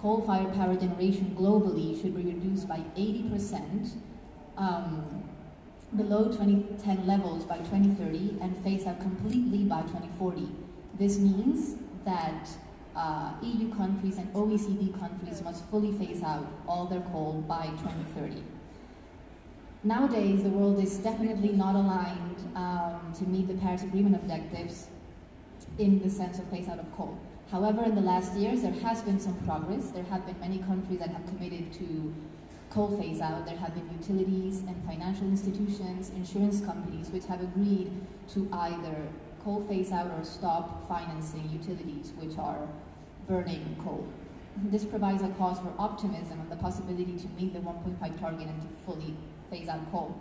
coal-fired power generation globally should be reduced by 80% below 2010 levels by 2030 and phased out completely by 2040. This means that EU countries and OECD countries must fully phase out all their coal by 2030. Nowadays, the world is definitely not aligned to meet the Paris Agreement objectives in the sense of phase out of coal. However, in the last years, there has been some progress. There have been many countries that have committed to coal phase out. There have been utilities and financial institutions, insurance companies, which have agreed to either coal phase out or stop financing utilities which are burning coal. This provides a cause for optimism and the possibility to meet the 1.5 target and to fully phase out coal.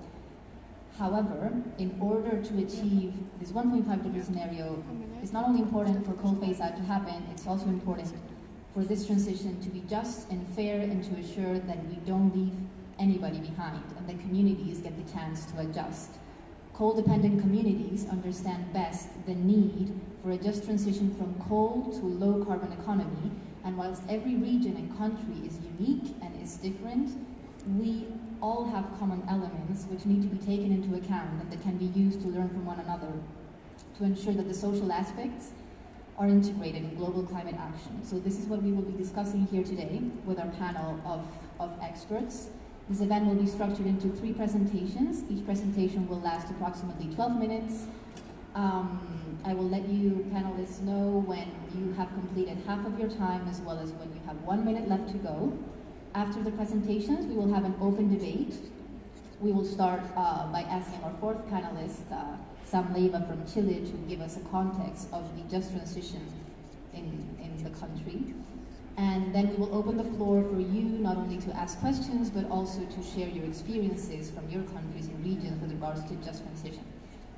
However, in order to achieve this 1.5 degree scenario, it's not only important for coal phase out to happen, it's also important for this transition to be just and fair and to assure that we don't leave anybody behind and the communities get the chance to adjust. Coal-dependent communities understand best the need for a just transition from coal to low-carbon economy, and whilst every region and country is unique and is different, we all have common elements which need to be taken into account and that can be used to learn from one another to ensure that the social aspects are integrated in global climate action. So this is what we will be discussing here today with our panel of experts. This event will be structured into 3 presentations. Each presentation will last approximately 12 minutes. I will let you panelists know when you have completed half of your time as well as when you have 1 minute left to go. After the presentations, we will have an open debate. We will start by asking our 4th panelist, Sam Leiva from Chile, to give us a context of the just transition in the country. And then we will open the floor for you not only to ask questions, but also to share your experiences from your countries and regions with regards to just transition.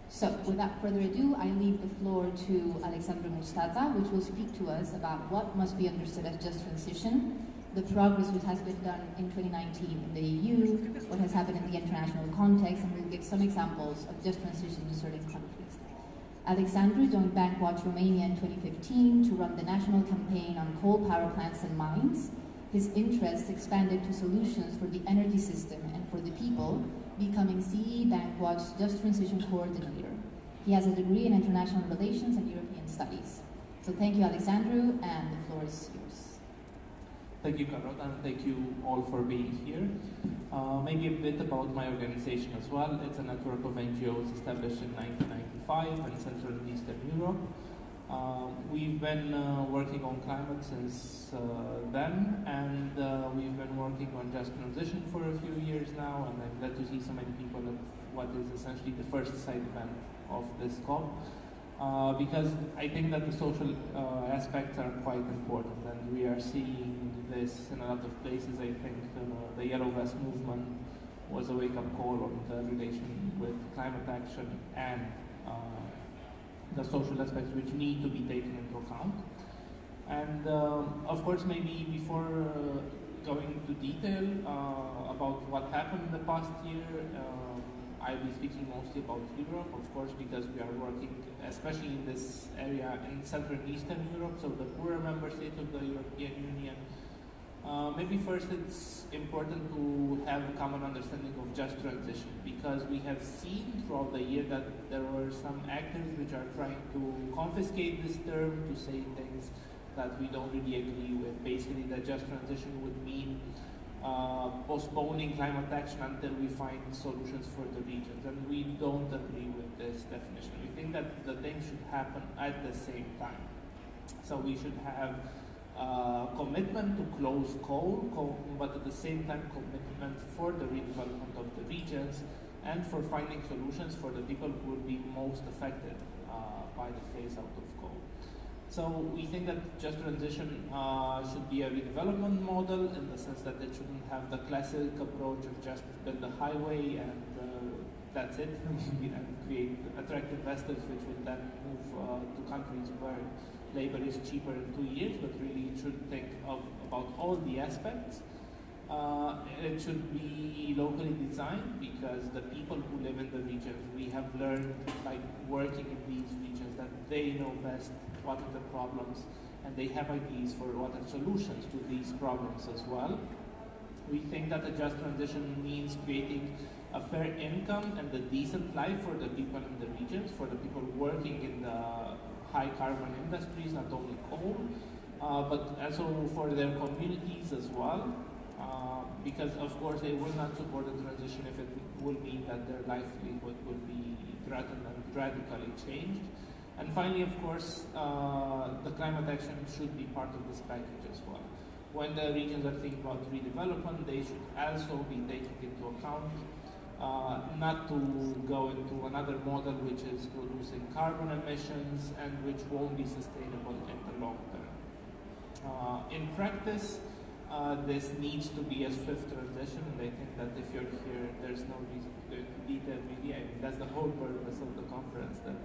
So, without further ado, I leave the floor to Alexandru Mustata, which will speak to us about what must be understood as just transition, the progress which has been done in 2019 in the EU, what has happened in the international context, and we'll give some examples of just transition to certain countries. Alexandru joined Bankwatch Romania in 2015 to run the national campaign on coal power plants and mines. His interests expanded to solutions for the energy system and for the people, becoming CE Bankwatch's Just Transition Coordinator. He has a degree in International Relations and European Studies. So thank you, Alexandru, and the floor is yours. Thank you, Carlota, and thank you all for being here. Maybe a bit about my organization as well. It's a network of NGOs established in 1995 in Central and Eastern Europe. We've been working on climate since then, and we've been working on just transition for a few years now, and I'm glad to see so many people at what is essentially the first side event of this COP. Because I think that the social aspects are quite important, and we are seeing this in a lot of places. I think the Yellow Vest movement was a wake-up call on the relation with climate action and the social aspects which need to be taken into account. And of course, maybe before going into detail about what happened in the past year, I'll be speaking mostly about Europe, of course, because we are working, especially in this area in Central and Eastern Europe, so the poorer member states of the European Union. Maybe first it's important to have a common understanding of just transition, because we have seen throughout the year that there were some actors which are trying to confiscate this term, to say things that we don't really agree with. Basically, that just transition would mean postponing climate action until we find solutions for the regions, and we don't agree with this definition. We think that the things should happen at the same time. So we should have commitment to close coal, but at the same time commitment for the redevelopment of the regions and for finding solutions for the people who will be most affected by the phase out of coal. So we think that just transition should be a redevelopment model, in the sense that it shouldn't have the classic approach of just build a highway and that's it, and attract investors which would then move to countries where labor is cheaper in 2 years, but really it should think about all the aspects. It should be locally designed, because the people who live in the regions, we have learned by working in these regions that they know best what are the problems and they have ideas for what are solutions to these problems as well. We think that a just transition means creating a fair income and a decent life for the people in the regions, for the people working in the high carbon industries, not only coal, but also for their communities as well, because of course they will not support the transition if it will mean that their livelihood will be threatened and radically changed. And finally, of course, the climate action should be part of this package as well. When the regions are thinking about redevelopment, they should also be taking into account not to go into another model which is producing carbon emissions and which won't be sustainable in the long term. In practice, this needs to be a swift transition, and I think that if you're here, there's no reason to go into detail really. I mean, that's the whole purpose of the conference, that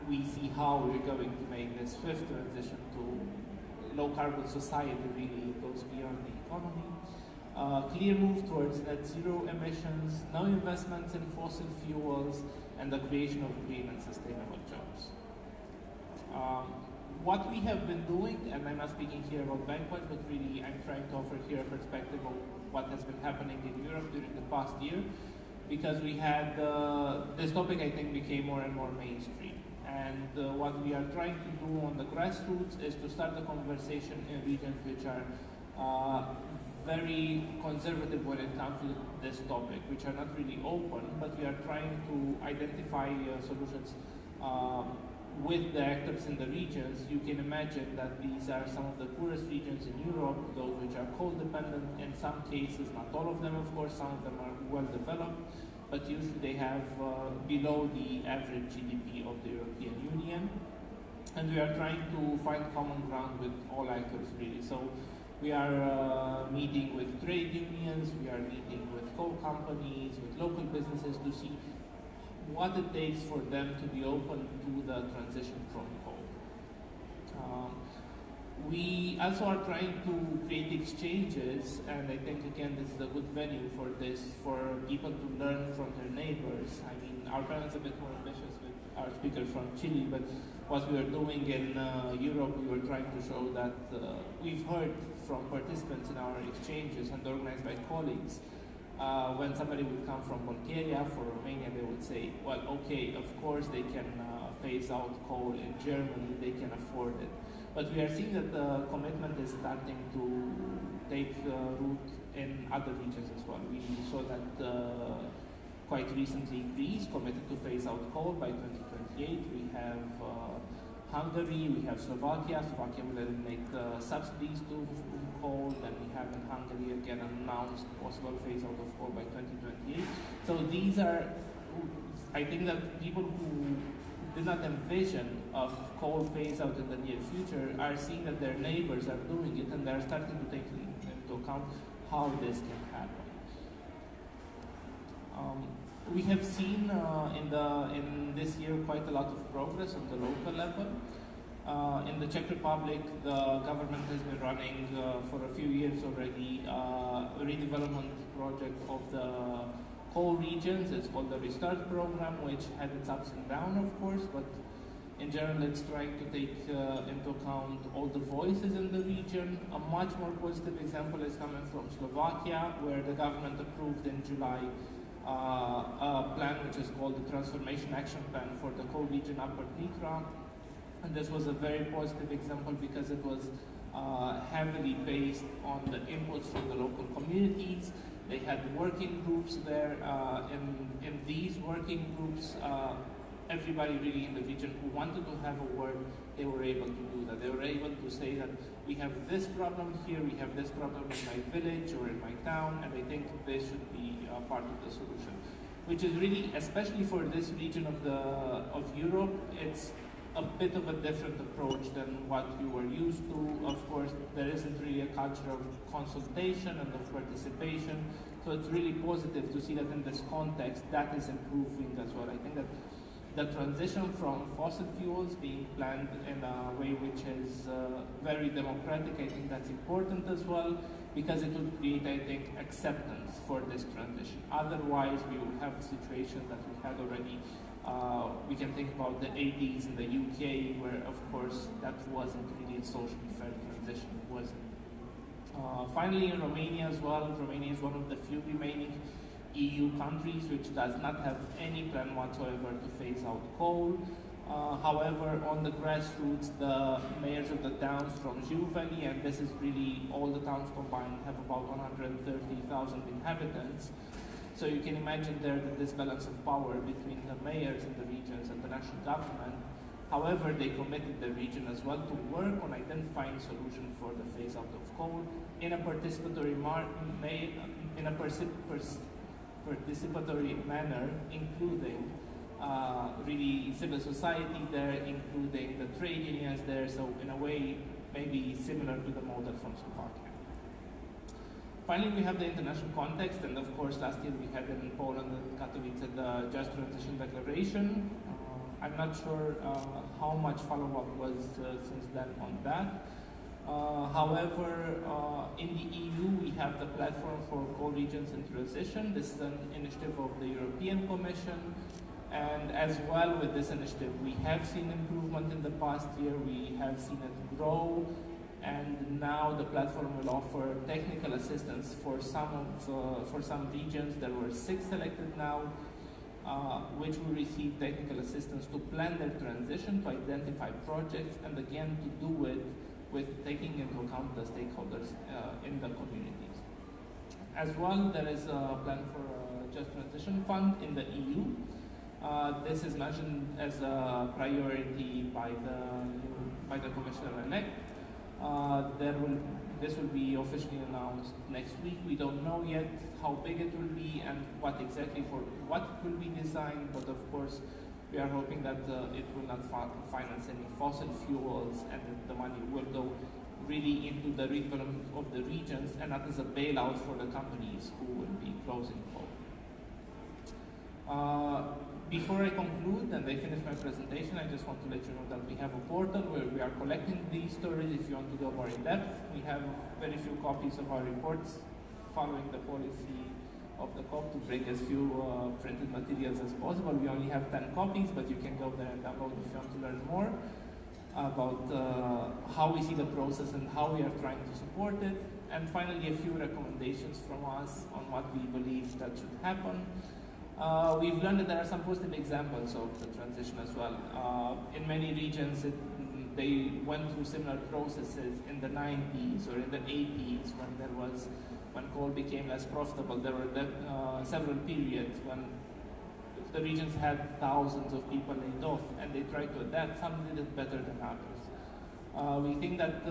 we see how we're going to make this swift transition to low-carbon society. Really, it goes beyond the economy. Clear move towards net zero emissions, no investments in fossil fuels, and the creation of green and sustainable jobs. What we have been doing, and I'm not speaking here about Banquet, but really I'm trying to offer here a perspective of what has been happening in Europe during the past year, because we had, this topic I think became more and more mainstream. And what we are trying to do on the grassroots is to start a conversation in regions which are very conservative when it comes to this topic, which are not really open, but we are trying to identify solutions with the actors in the regions. You can imagine that these are some of the poorest regions in Europe, those which are coal dependent in some cases, not all of them of course, some of them are well developed, but usually they have below the average GDP of the European Union. And we are trying to find common ground with all actors really. So we are meeting with trade unions, we are meeting with coal companies, with local businesses to see what it takes for them to be open to the transition from coal. We also are trying to create exchanges, and I think again this is a good venue for this, for people to learn from their neighbors. I mean, our plan's a bit more ambitious with our speaker from Chile, but what we are doing in Europe, we were trying to show that we've heard from participants in our exchanges and organized by colleagues. When somebody would come from Bulgaria, for Romania, they would say, well, okay, of course they can phase out coal in Germany, they can afford it. But we are seeing that the commitment is starting to take root in other regions as well. We saw that quite recently Greece committed to phase out coal by 2028. We have Hungary, we have Slovakia. Slovakia will eliminate subsidies to coal, and we have in Hungary again announced possible phase out of coal by 2028. So these are, I think that people who did not envision of coal phase out in the near future are seeing that their neighbors are doing it, and they're starting to take into account how this can happen. We have seen in this year quite a lot of progress on the local level. In the Czech Republic, the government has been running for a few years already a redevelopment project of the coal regions. It's called the Restart program, which had its ups and downs, of course, but in general it's trying to take into account all the voices in the region. A much more positive example is coming from Slovakia, where the government approved in July a plan which is called the Transformation Action Plan for the coal region Upper Dnipro. And this was a very positive example because it was heavily based on the inputs from the local communities. They had working groups there. In these working groups, everybody really in the region who wanted to have a word, they were able to do that. They were able to say that we have this problem here, we have this problem in my village or in my town, and I think this should be part of the solution. Which is really, especially for this region of Europe, it's a bit of a different approach than what you were used to. Of course, there isn't really a culture of consultation and of participation, so it's really positive to see that in this context, that is improving as well. I think that the transition from fossil fuels being planned in a way which is very democratic, I think that's important as well, because it would create, I think, acceptance for this transition. Otherwise, we would have situations that we had already We can think about the 80s in the UK, where of course that wasn't really a socially fair transition. It wasn't. Finally, in Romania as well, Romania is one of the few remaining EU countries which does not have any plan whatsoever to phase out coal. However, on the grassroots, the mayors of the towns from Jiu Valley, and this is really all the towns combined, have about 130,000 inhabitants. So you can imagine there the disbalance of power between the mayors in the regions and the national government. However, they committed the region as well to work on identifying solutions for the phase out of coal in a participatory manner, including really civil society there, including the trade unions there, so in a way maybe similar to the model from Slovakia. Finally, we have the international context, and of course last year we had in Poland and Katowice the Just Transition Declaration. I'm not sure how much follow-up was since then on that. However, in the EU, we have the Platform for Coal Regions in Transition. This is an initiative of the European Commission. And as well with this initiative, we have seen improvement in the past year. We have seen it grow. And now the platform will offer technical assistance for some regions. There were 6 selected now, which will receive technical assistance to plan their transition, to identify projects, and again to do it with taking into account the stakeholders in the communities. As well, there is a plan for a Just Transition Fund in the EU. This is mentioned as a priority by the Commissioner-elect. This will be officially announced next week. We don't know yet how big it will be and what exactly for what it will be designed, but of course we are hoping that it will not finance any fossil fuels and that the money will go really into the redevelopment of the regions and not as a bailout for the companies who will be closing coal. Before I conclude and I finish my presentation, I just want to let you know that we have a portal where we are collecting these stories if you want to go more in depth. We have very few copies of our reports following the policy of the COP to bring as few printed materials as possible. We only have 10 copies, but you can go there and download if you want to learn more about how we see the process and how we are trying to support it. And finally, a few recommendations from us on what we believe that should happen. We've learned that there are some positive examples of the transition as well. In many regions, they went through similar processes in the 90s or in the 80s when coal became less profitable. There were several periods when the regions had thousands of people laid off and they tried to adapt. Some did it better than others. We think that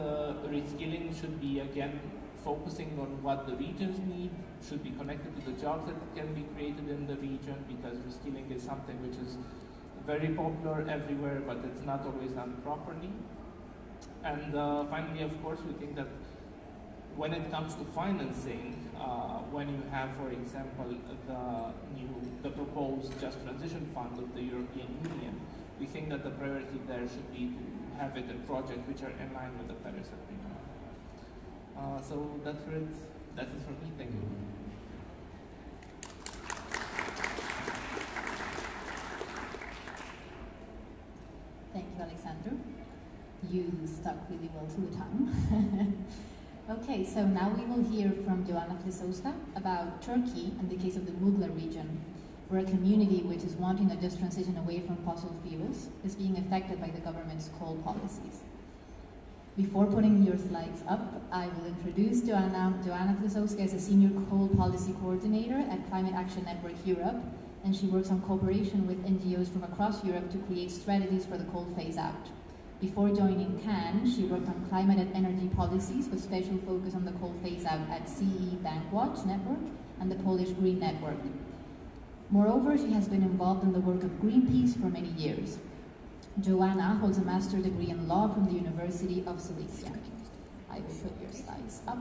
reskilling should be, again, focusing on what the regions need, should be connected to the jobs that can be created in the region, because reskilling is something which is very popular everywhere, but it's not always done properly. And finally, of course, we think that when it comes to financing, when you have, for example, the proposed Just Transition Fund of the European Union, we think that the priority there should be to have it in projects which are in line with the Paris Agreement. So that's it. That's it for me. Thank you. Thank you, Alexander. You stuck really well to the time. Okay, so now we will hear from Joanna Klesowska about Turkey and the case of the Mugla region, where a community which is wanting a just transition away from fossil fuels is being affected by the government's coal policies. Before putting your slides up, I will introduce Joanna. Joanna Klesowska is a Senior Coal Policy Coordinator at Climate Action Network Europe, and she works on cooperation with NGOs from across Europe to create strategies for the coal phase-out. Before joining CAN, she worked on climate and energy policies with special focus on the coal phase-out at CE Bankwatch Network and the Polish Green Network. Moreover, she has been involved in the work of Greenpeace for many years. Joanna holds a master's degree in law from the University of Silesia. I will put your slides up.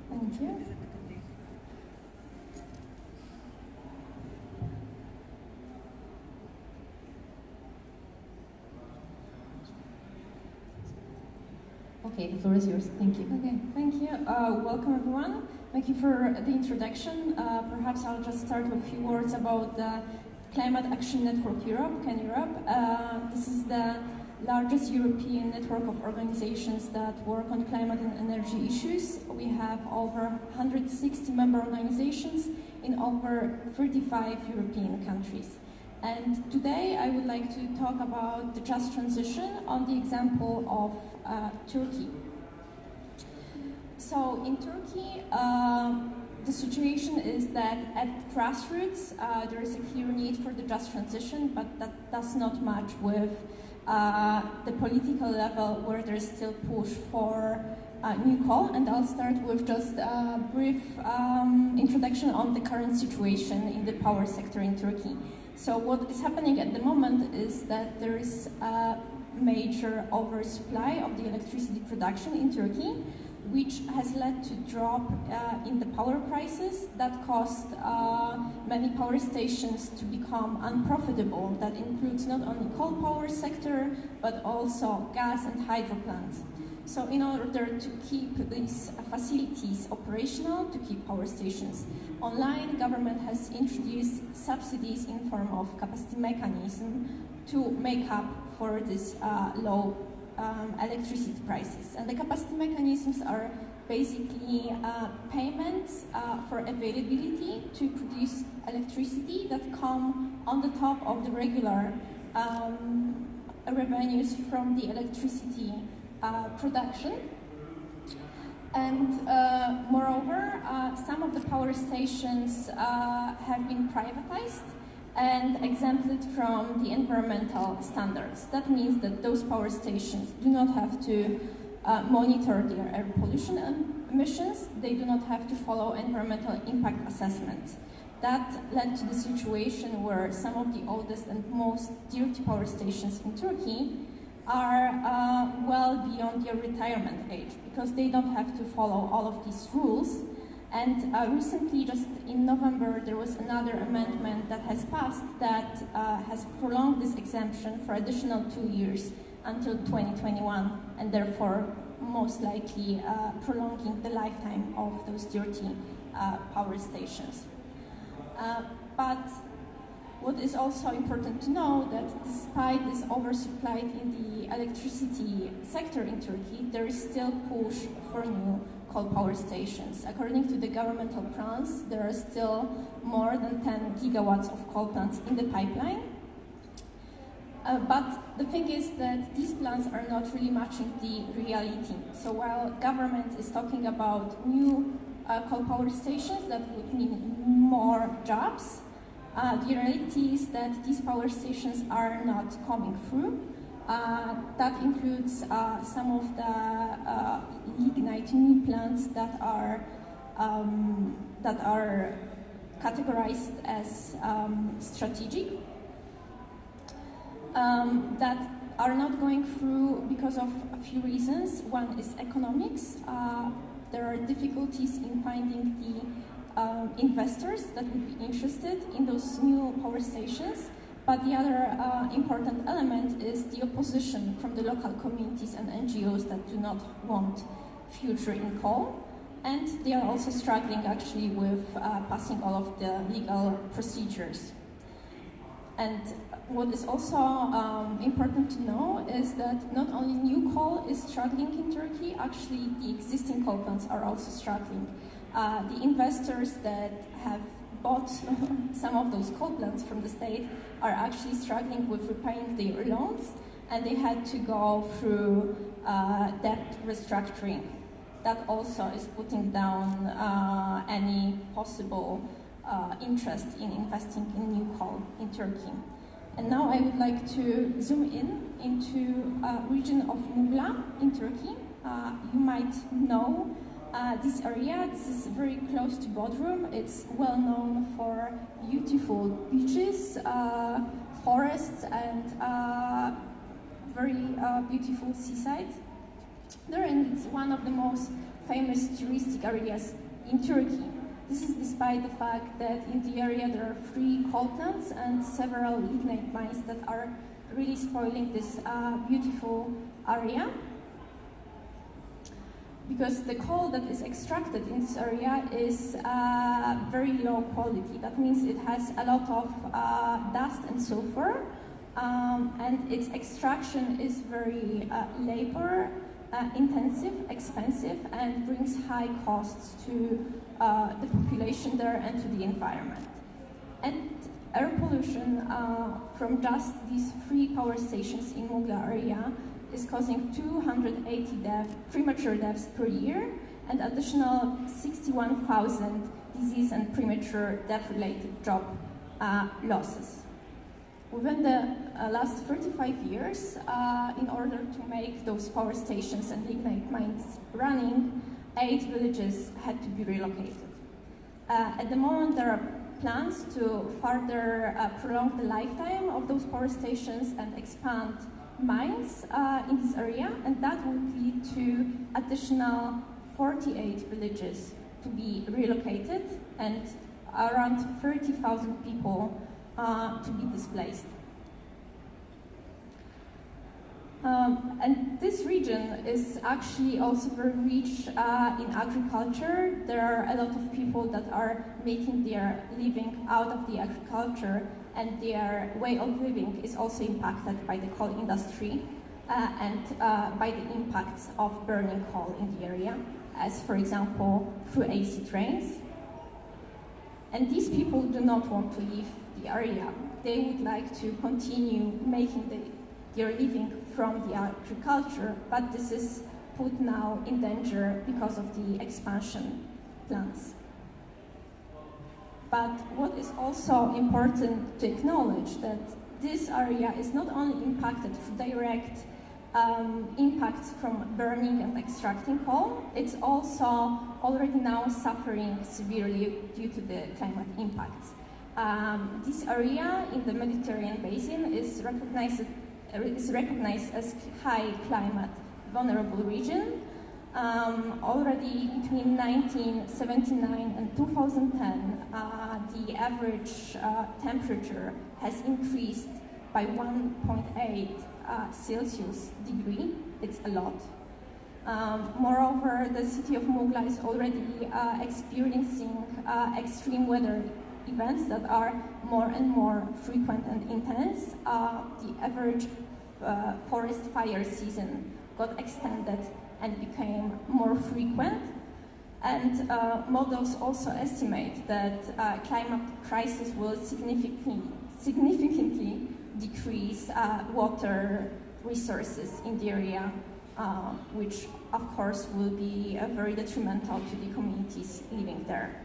Thank you. Okay, the floor is yours. Thank you. Okay, thank you. Welcome, everyone. Thank you for the introduction. Perhaps I'll just start with a few words about the Climate Action Network Europe, CAN Europe. This is the largest European network of organizations that work on climate and energy issues. We have over 160 member organizations in over 35 European countries. And today I would like to talk about the just transition on the example of Turkey. So in Turkey, the situation is that at grassroots there is a clear need for the just transition, but that does not match with the political level where there is still push for new coal. And I'll start with just a brief introduction on the current situation in the power sector in Turkey. So what is happening at the moment is that there is a major oversupply of the electricity production in Turkey, which has led to drop in the power prices that caused many power stations to become unprofitable. That includes not only coal power sector, but also gas and hydro plants. So in order to keep these facilities operational, to keep power stations online, government has introduced subsidies in form of capacity mechanism to make up for this low electricity prices. And the capacity mechanisms are basically payments for availability to produce electricity that come on the top of the regular revenues from the electricity production. And moreover, some of the power stations have been privatized and exempted from the environmental standards. That means that those power stations do not have to monitor their air pollution emissions, they do not have to follow environmental impact assessments. That led to the situation where some of the oldest and most dirty power stations in Turkey are well beyond their retirement age, because they don't have to follow all of these rules. And recently, just in November, there was another amendment that has passed that has prolonged this exemption for additional 2 years until 2021, and therefore most likely prolonging the lifetime of those dirty power stations. But what is also important to know that despite this oversupply in the electricity sector in Turkey, there is still push for new coal power stations. According to the governmental plans, there are still more than 10 gigawatts of coal plants in the pipeline. But the thing is that these plans are not really matching the reality. So while government is talking about new coal power stations that would mean more jobs, the reality is that these power stations are not coming through. That includes some of the lignite new plants that are categorized as strategic, that are not going through because of a few reasons. One is economics. There are difficulties in finding the investors that would be interested in those new power stations. But the other important element is the opposition from the local communities and NGOs that do not want future in coal. And they are also struggling actually with passing all of the legal procedures. And what is also important to know is that not only new coal is struggling in Turkey, actually the existing coal plants are also struggling. The investors that have bought some of those coal plants from the state are actually struggling with repaying their loans, and they had to go through debt restructuring. That also is putting down any possible interest in investing in new coal in Turkey. And now I would like to zoom in into a region of Muğla in Turkey. You might know this area. This is very close to Bodrum. It's well known for beautiful beaches, forests, and very beautiful seaside there, and it's one of the most famous touristic areas in Turkey. This is despite the fact that in the area there are 3 coal plants and several lignite mines that are really spoiling this beautiful area. because the coal that is extracted in this area is very low quality. That means it has a lot of dust and sulfur, and its extraction is very labor intensive, expensive, and brings high costs to the population there and to the environment. And air pollution from just these 3 power stations in Mugla area is causing 280 premature deaths per year and additional 61,000 disease and premature death-related job losses. Within the last 35 years, in order to make those power stations and lignite mines running, 8 villages had to be relocated. At the moment, there are plans to further prolong the lifetime of those power stations and expand mines in this area, and that would lead to additional 48 villages to be relocated and around 30,000 people to be displaced. And this region is actually also very rich in agriculture. There are a lot of people that are making their living out of the agriculture, and their way of living is also impacted by the coal industry and by the impacts of burning coal in the area, as for example through AC trains. And these people do not want to leave the area. They would like to continue making their living from the agriculture, but this is put now in danger because of the expansion plans. But what is also important to acknowledge that this area is not only impacted through direct impacts from burning and extracting coal, it's also already now suffering severely due to the climate impacts. This area in the Mediterranean basin is recognized as high climate vulnerable region. Already between 1979 and 2010, the average temperature has increased by 1.8 Celsius degree. It's a lot. Moreover, the city of Mugla is already experiencing extreme weather events that are more and more frequent and intense. The average forest fire season got extended and became more frequent. And models also estimate that climate crisis will significantly decrease water resources in the area, which of course will be very detrimental to the communities living there.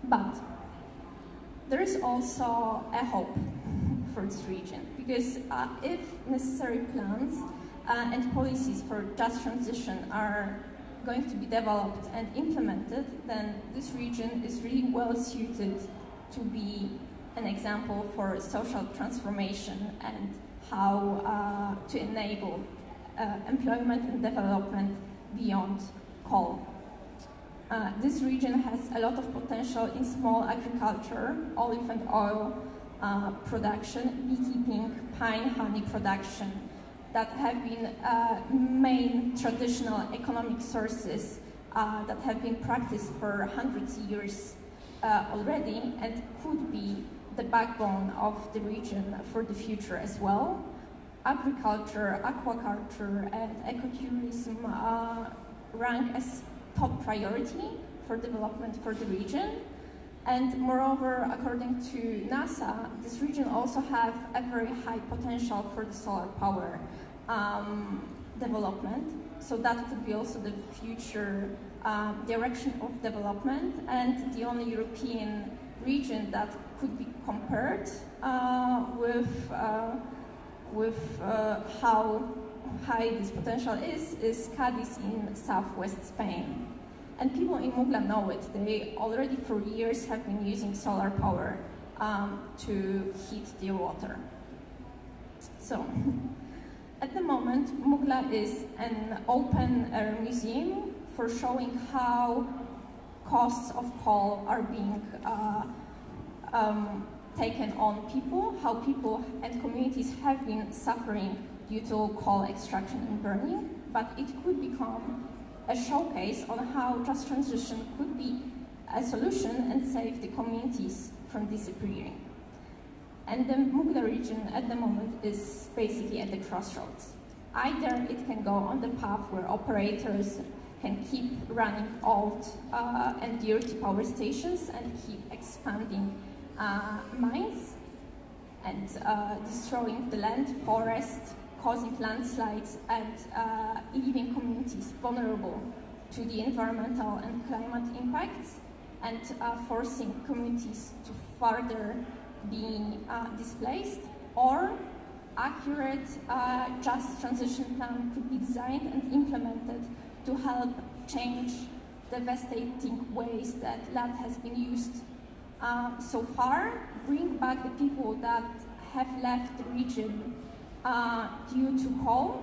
But there is also a hope for this region, because if necessary plans and policies for just transition are going to be developed and implemented, then this region is really well suited to be an example for social transformation and how to enable employment and development beyond coal. This region has a lot of potential in small agriculture, olive and oil production, beekeeping, pine honey production, that have been main traditional economic sources that have been practiced for hundreds of years already, and could be the backbone of the region for the future as well. Agriculture, aquaculture, and ecotourism rank as top priority for development for the region. And moreover, according to NASA, this region also has a very high potential for the solar power development. So that could be also the future direction of development, and the only European region that could be compared with how high this potential is Cadiz in southwest Spain. And people in Mugla know it. They already for years have been using solar power to heat their water. So, at the moment, Mugla is an open-air museum for showing how costs of coal are being taken on people, how people and communities have been suffering due to coal extraction and burning, but it could become a showcase on how just transition could be a solution and save the communities from disappearing. And the Mugla region at the moment is basically at the crossroads. Either it can go on the path where operators can keep running old and dirty power stations and keep expanding mines and destroying the land, forests, causing landslides and leaving communities vulnerable to the environmental and climate impacts, and forcing communities to further be displaced. Or accurate just transition plan could be designed and implemented to help change devastating ways that land has been used so far, bring back the people that have left the region due to coal,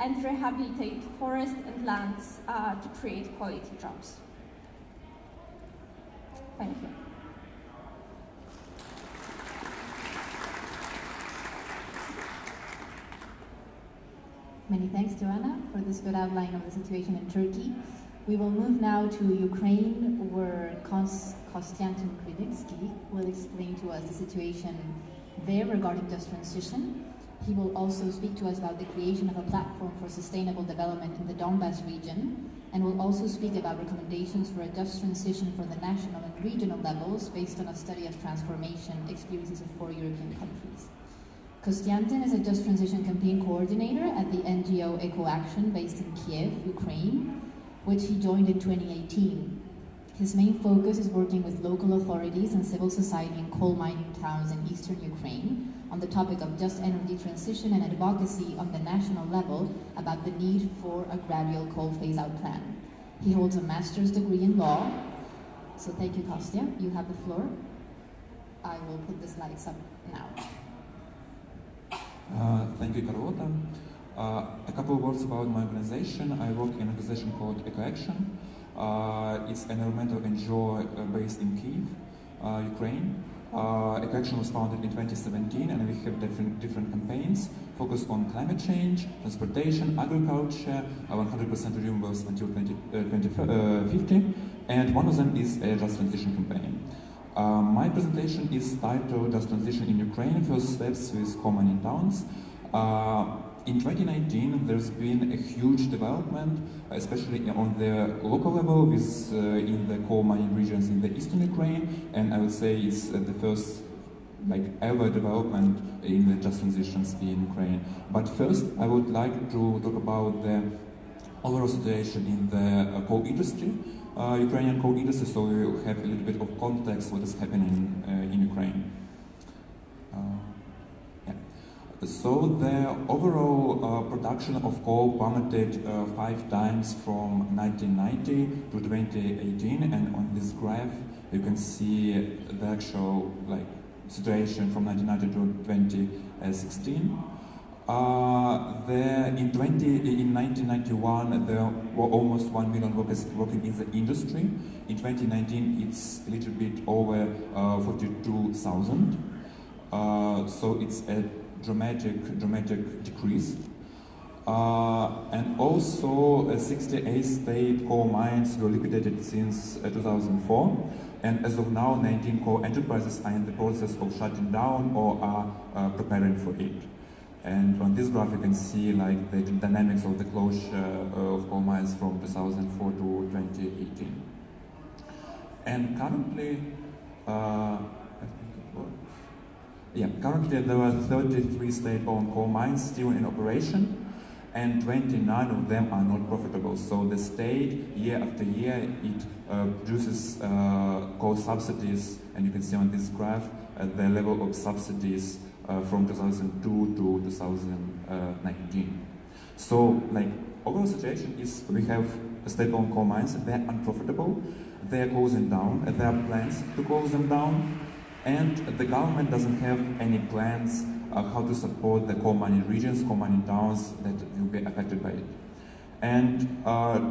and rehabilitate forests and lands to create quality jobs. Thank you. Many thanks, Joanna, for this good outline of the situation in Turkey. We will move now to Ukraine, where Konstantin Krivitsky will explain to us the situation there regarding just transition. He will also speak to us about the creation of a platform for sustainable development in the Donbas region, and will also speak about recommendations for a just transition for the national and regional levels based on a study of transformation experiences of 4 European countries. Konstantin is a Just Transition campaign coordinator at the NGO EcoAction based in Kiev, Ukraine, which he joined in 2018. His main focus is working with local authorities and civil society in coal mining towns in eastern Ukraine on the topic of just energy transition and advocacy on the national level about the need for a gradual coal phase-out plan. He holds a master's degree in law. So thank you, Kostya. You have the floor. I will put the slides up now. Thank you, Carlota. A couple of words about my organization. I work in an organization called EcoAction. It's an environmental NGO based in Kiev, Ukraine. EcoAction was founded in 2017, and we have different campaigns focused on climate change, transportation, agriculture, 100% renewables until 2050, and one of them is a Just Transition campaign. My presentation is titled Just Transition in Ukraine, First Steps with Coal Mining Towns. In 2019, there's been a huge development, especially on the local level with, in the coal mining regions in the eastern Ukraine, and I would say it's the first ever development in the Just Transition sphere in Ukraine. But first, I would like to talk about the overall situation in the coal industry. Ukrainian coal industry, so we have a little bit of context what is happening in Ukraine. So the overall production of coal plummeted 5 times from 1990 to 2018, and on this graph you can see the actual situation from 1990 to 2016. In 1991, there were almost 1 million workers working in the industry. In 2019, it's a little bit over 42,000. So it's a dramatic decrease. And also, 68 state coal mines were liquidated since 2004. And as of now, 19 coal enterprises are in the process of shutting down or are preparing for it. And on this graph you can see the dynamics of the closure of coal mines from 2004 to 2018. And currently, currently there are 33 state-owned coal mines still in operation, and 29 of them are not profitable. So the state, year after year, it produces coal subsidies, and you can see on this graph the level of subsidies from 2002 to 2019. So, overall situation is we have state-owned coal mines. They're unprofitable. They're closing down. There are plans to close them down, and the government doesn't have any plans how to support the coal mining regions, coal mining towns that will be affected by it. And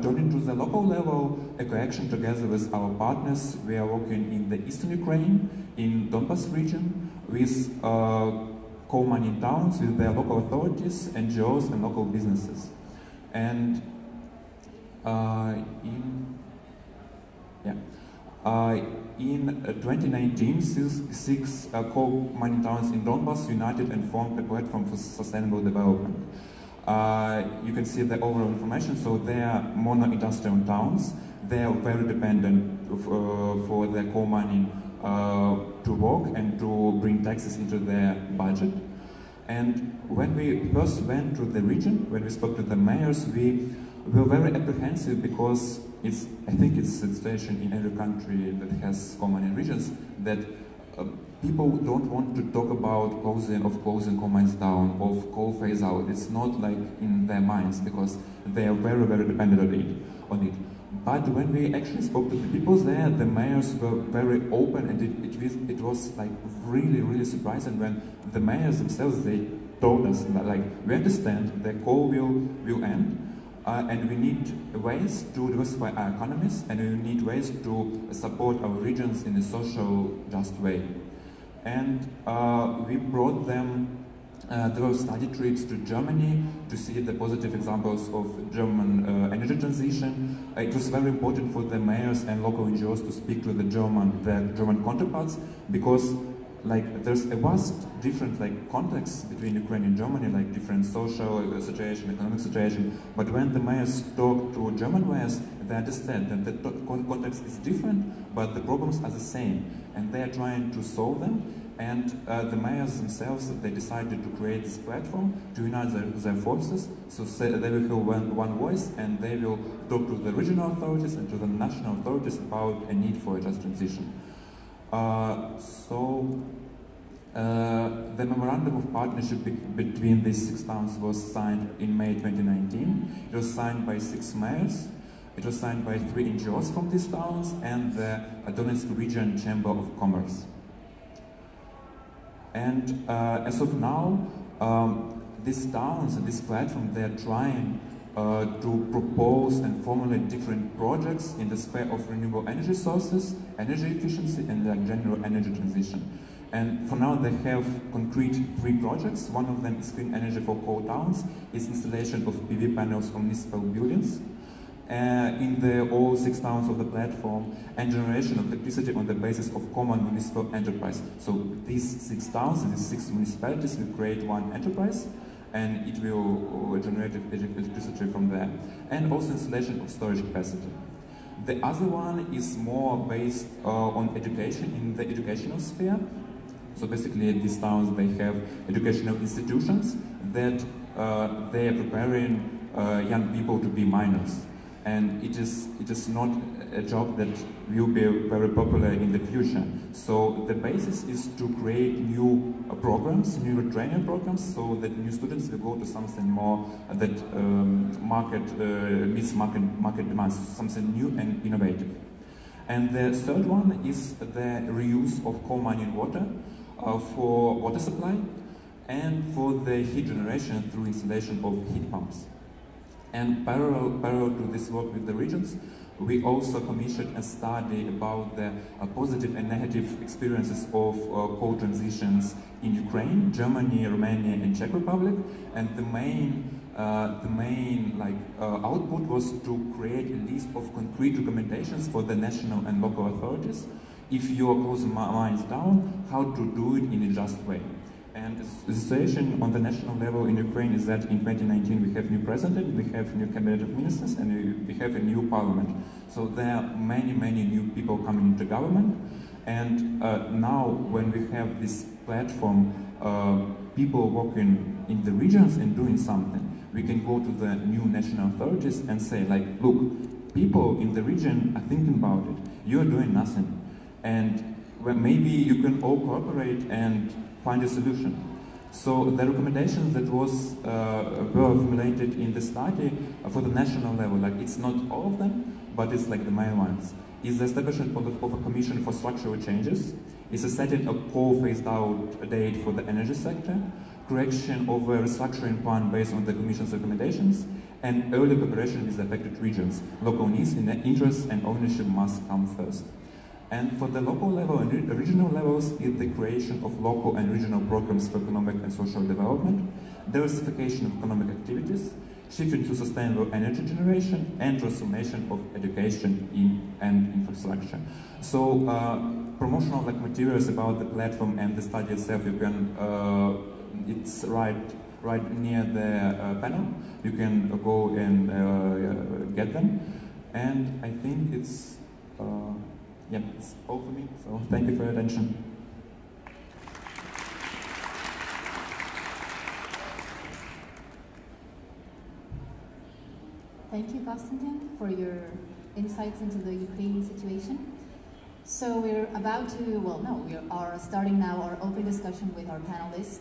turning to the local level, EcoAction, together with our partners, we are working in the eastern Ukraine, in Donbas region, with coal mining towns, with their local authorities, NGOs, and local businesses. And In 2019, six coal mining towns in Donbass united and formed a platform for sustainable development. You can see the overall information. So they are mono-industrial towns. They are very dependent for their coal mining to work and to bring taxes into their budget. And when we first went to the region, when we spoke to the mayors, we were very apprehensive because I think it's a situation in every country that has coal mining regions that people don't want to talk about closing coal mines down, of coal phase out. It's not like in their minds because they are very, very dependent on it. But when we actually spoke to the people there, the mayors were very open, and it was like really, really surprising when the mayors themselves, they told us that, like, we understand that coal will end, and we need ways to diversify our economies, and we need ways to support our regions in a social, just way. And we brought them. There were study trips to Germany to see the positive examples of German energy transition. It was very important for the mayors and local NGOs to speak to their German counterparts because, like, there's a vast different context between Ukraine and Germany, like different social situation, economic situation. But when the mayors talk to German mayors, they understand that the context is different, but the problems are the same, and they are trying to solve them. And the mayors themselves, they decided to create this platform to unite their forces, so they will have one voice, and they will talk to the regional authorities and to the national authorities about a need for a just transition. The memorandum of partnership between these six towns was signed in May 2019. It was signed by 6 mayors. It was signed by 3 NGOs from these towns and the Donetsk Region Chamber of Commerce. And as of now, these towns and this platform, they are trying to propose and formulate different projects in the sphere of renewable energy sources, energy efficiency, and general energy transition. And for now, they have concrete 3 projects. One of them is clean energy for coal towns. It's installation of PV panels on municipal buildings in all 6 towns of the platform, and generation of electricity on the basis of common municipal enterprise. So these 6 towns and these 6 municipalities will create one enterprise, and it will generate electricity from there. And also installation of storage capacity. The other one is more based on education, in the educational sphere. So basically these towns, they have educational institutions that they are preparing young people to be miners. And it is not a job that will be very popular in the future. So the basis is to create new programs, new training programs, so that new students will go to something more that meets market demands, something new and innovative. And the third one is the reuse of coal mining water for water supply and for the heat generation through installation of heat pumps. And parallel to this work with the regions, we also commissioned a study about the positive and negative experiences of coal transitions in Ukraine, Germany, Romania, and Czech Republic. And the main output was to create a list of concrete recommendations for the national and local authorities. If you are closing mines down, how to do it in a just way. And the situation on the national level in Ukraine is that in 2019 we have new president, we have new cabinet of ministers, and we have a new parliament. So there are many, many new people coming into government. And now when we have this platform, people working in the regions and doing something, we can go to the new national authorities and say, like, look, people in the region are thinking about it. You are doing nothing. And well, maybe you can all cooperate and find a solution. So the recommendations that were formulated in the study for the national level, like it's not all of them, but it's like the main ones, is the establishment of a commission for structural changes, is a setting a coal phased out date for the energy sector, correction of a restructuring plan based on the commission's recommendations, and early cooperation with the affected regions. Local needs and interests and ownership must come first. And for the local level and regional levels is the creation of local and regional programs for economic and social development, diversification of economic activities, shifting to sustainable energy generation, and transformation of education and infrastructure. So promotional materials about the platform and the study itself, you can, it's right near the panel. You can go and get them. And I think it's, yeah, it's all for me. So thank you for your attention. Thank you, Konstantin, for your insights into the Ukraine situation. So we're about to, well, no, we are starting now our open discussion with our panelists.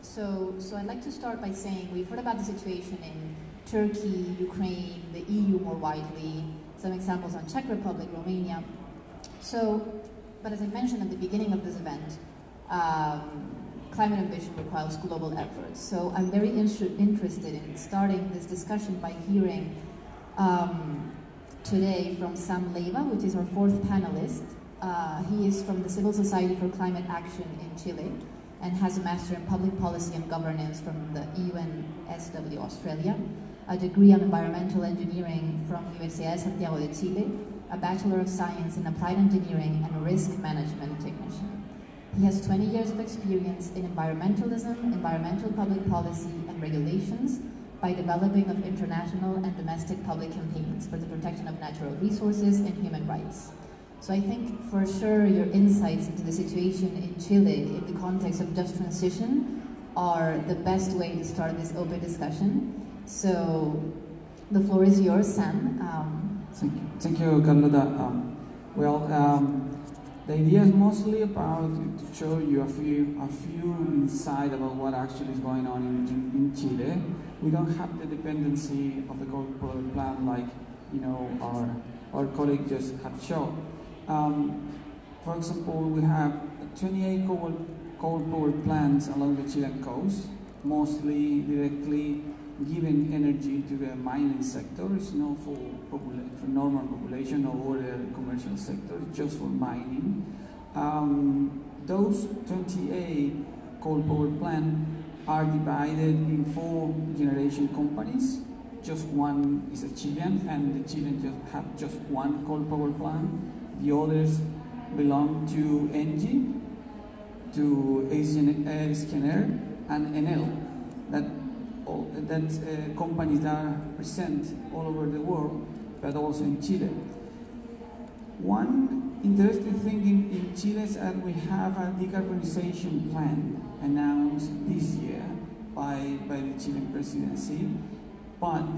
So I'd like to start by saying we've heard about the situation in Turkey, Ukraine, the EU more widely, some examples on Czech Republic, Romania. But as I mentioned at the beginning of this event, climate ambition requires global efforts. So I'm very interested in starting this discussion by hearing today from Sam Leiva, which is our fourth panelist. He is from the Civil Society for Climate Action in Chile and has a Master in Public Policy and Governance from the UNSW Australia, a degree of Environmental Engineering from Universidad de Santiago de Chile, a Bachelor of Science in Applied Engineering and a Risk Management Technician. He has 20 years of experience in environmentalism, environmental public policy and regulations by developing of international and domestic public campaigns for the protection of natural resources and human rights. So I think for sure your insights into the situation in Chile in the context of just transition are the best way to start this open discussion. So the floor is yours, Sam. Thank you, Carlota. The idea is mostly about to show you a few insight about what actually is going on in Chile. We don't have the dependency of the coal power plant like our colleague just have shown. For example, we have 28 coal power plants along the Chilean coast, mostly directly giving energy to the mining sector. It's not for normal population or the commercial sector, it's just for mining. Those 28 coal power plants are divided in 4 generation companies. Just one is a Chilean, and the Chileans just have just one coal power plant. The others belong to ENGIE, to ASNR, and Enel. That's companies that are present all over the world, but also in Chile. One interesting thing in Chile is that we have a decarbonization plan announced this year by the Chilean presidency, but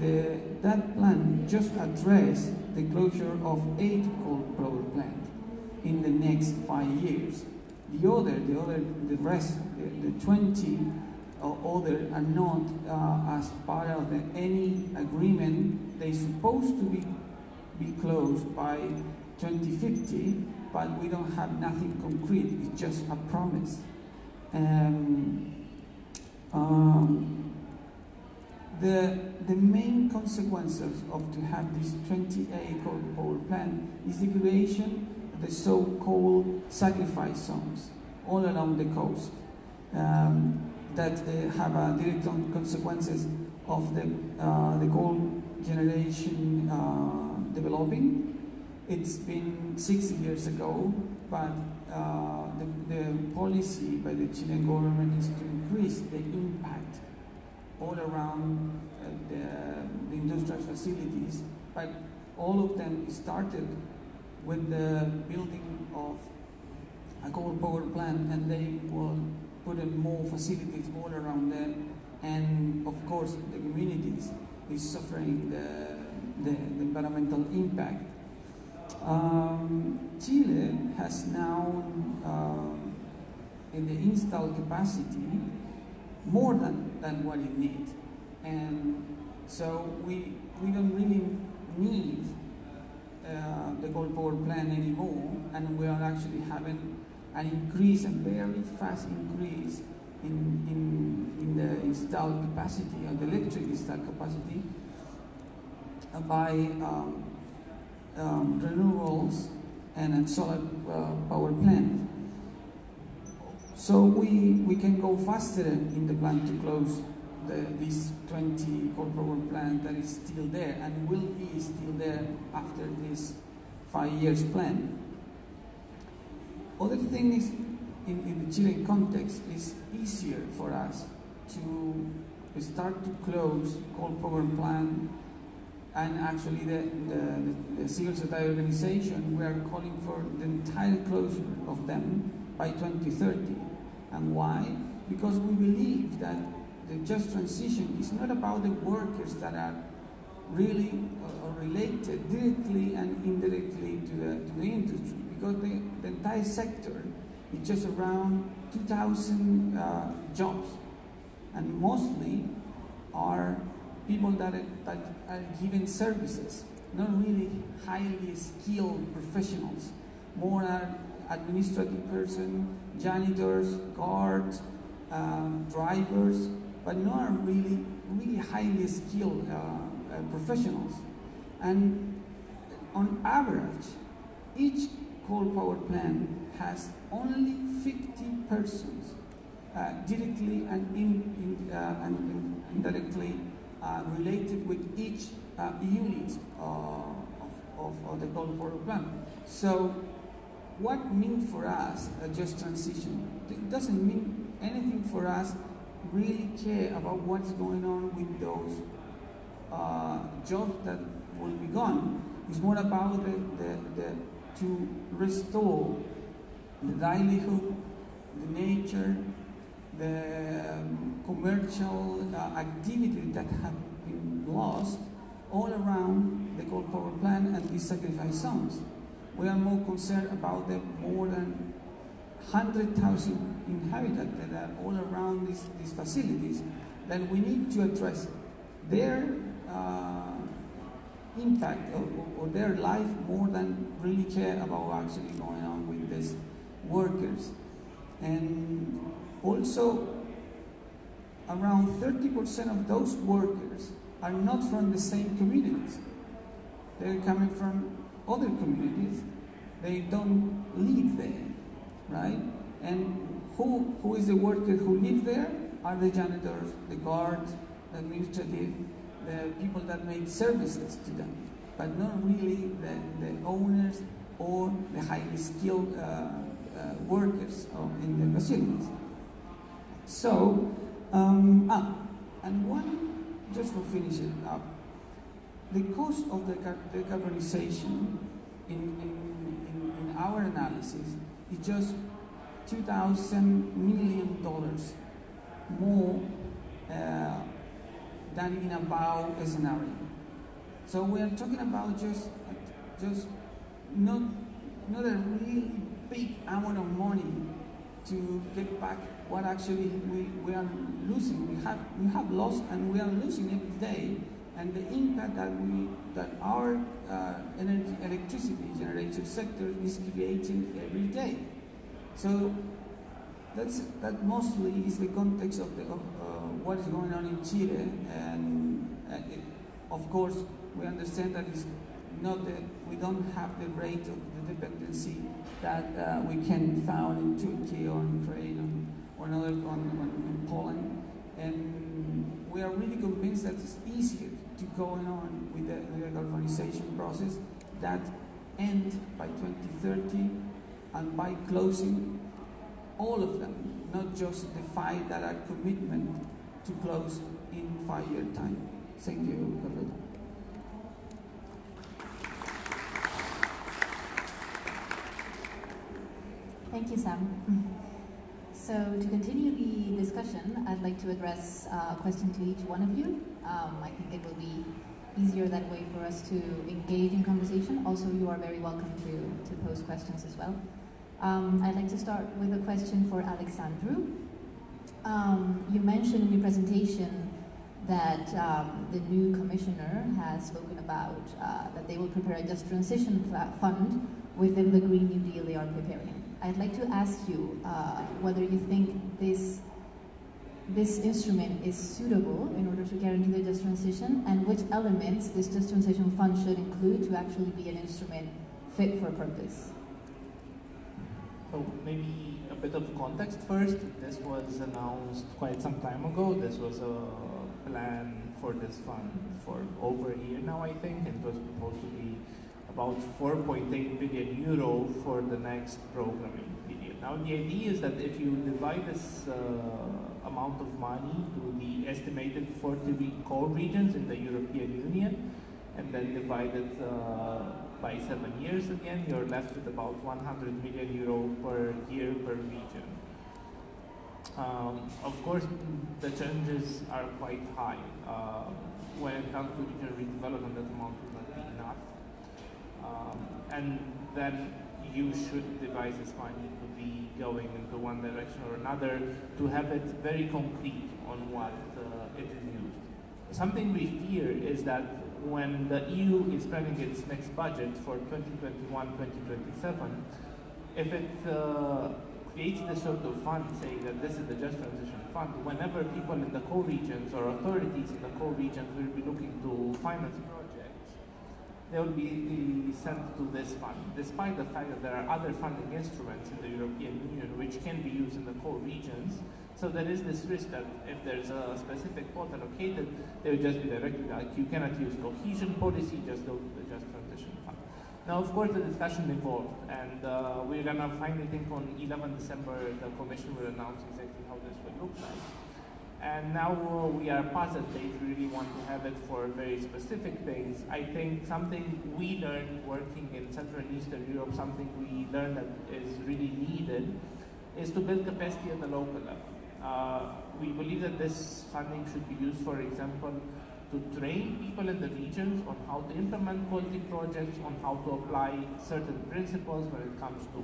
that plan just addressed the closure of 8 coal power plants in the next 5 years. The rest, the 20 other are not as part of any agreement. They're supposed to be closed by 2050, but we don't have nothing concrete. It's just a promise. The main consequences of to have this 28 coal power plant is the creation of the so-called sacrifice zones all along the coast that have direct consequences of the coal generation developing. It's been 60 years ago, but the policy by the Chilean government is to increase the impact all around the industrial facilities, but all of them started with the building of a coal power plant, and they will put in more facilities all around them, and of course the communities is suffering the environmental impact. Chile has now in the installed capacity more than what it needs, and so we don't really need the coal power plant anymore, and we are actually having an increase, a very fast increase in the installed capacity, or the electric installed capacity by renewables and solar power plant. So we can go faster in the plan to close this 20 coal power plant that is still there and will be still there after this 5 years plan. Other thing is, in the Chilean context, it's easier for us to start to close coal power plant, and actually the civil society organization, we are calling for the entire closure of them by 2030. And why? Because we believe that the just transition is not about the workers that are really related directly and indirectly to the industry, because the entire sector is just around 2,000 jobs, and mostly are people that are given services, not really highly skilled professionals, more are administrative person, janitors, guards, drivers, but not really highly skilled professionals. And on average, each coal power plant has only 50 persons directly and indirectly related with each unit of the coal power plant. So what means for us a just transition? It doesn't mean anything for us really care about what's going on with those jobs that will be gone. It's more about to restore the livelihood, the nature, the commercial activity that have been lost all around the coal power plant and these sacrifice zones. We are more concerned about the more than 100,000 inhabitants that are all around these facilities, that we need to address their impact or their life more than really care about actually going on with these workers. And also, around 30% of those workers are not from the same communities. They're coming from other communities. They don't live there, right? And who is the worker who live there? Are the janitors, the guards, the administrative, the people that make services to them, but not really the owners or the highly skilled workers in the facilities. So, and one, just to finish it up, the cost of the decarbonization in our analysis is just $2,000 million more than in about a scenario. So we are talking about just not a really big amount of money to get back what actually we are losing. We have lost and we are losing every day, and the impact that our electricity generation sector is creating every day. So that mostly is the context of what is going on in Chile, and of course we understand that it's not we don't have the rate of the dependency that we can find in Turkey or in Ukraine or in Poland, and we are really convinced that it's easier to go on with the decarbonization process that ends by 2030 and by closing all of them, not just the 5 that are commitment to close in 5-year time. Thank you, Carlota. Thank you, Sam. So to continue the discussion, I'd like to address a question to each one of you. I think it will be easier that way for us to engage in conversation. Also, you are very welcome to pose questions as well. I'd like to start with a question for Alexandru. You mentioned in your presentation that the new commissioner has spoken about that they will prepare a just transition fund within the Green New Deal they are preparing. I'd like to ask you whether you think this instrument is suitable in order to guarantee the just transition, and which elements this just transition fund should include to actually be an instrument fit for purpose. So maybe a bit of context first. This was announced quite some time ago. This was a plan for this fund for over a year now, I think, and it was supposed to be about 4.8 billion euro for the next programming period. Now, the idea is that if you divide this amount of money to the estimated 40 core regions in the European Union, and then divide it by 7 years again, you're left with about 100 million euro per year per region. Of course, the challenges are quite high. When it comes to regional redevelopment, that amount will not be enough. And then you should devise this money to be going into one direction or another, to have it very concrete on what it is used. Something we fear is that when the EU is planning its next budget for 2021-2027, if it creates this sort of fund saying that this is the Just Transition Fund, whenever people in the core regions or authorities in the core regions will be looking to finance projects, they will be sent to this fund, despite the fact that there are other funding instruments in the European Union which can be used in the core regions. So there is this risk that if there's a specific pot allocated, they will just be directed, like, you cannot use cohesion policy, just go to the Just Transition Fund. Now, of course, the discussion evolved, and we're going to finally think on 11 December, the Commission will announce exactly how this will look like. And now we are past that stage. We really want to have it for very specific things. I think something we learned working in Central and Eastern Europe, something we learned that is really needed, is to build capacity at the local level. We believe that this funding should be used, for example, to train people in the regions on how to implement quality projects, on how to apply certain principles when it comes to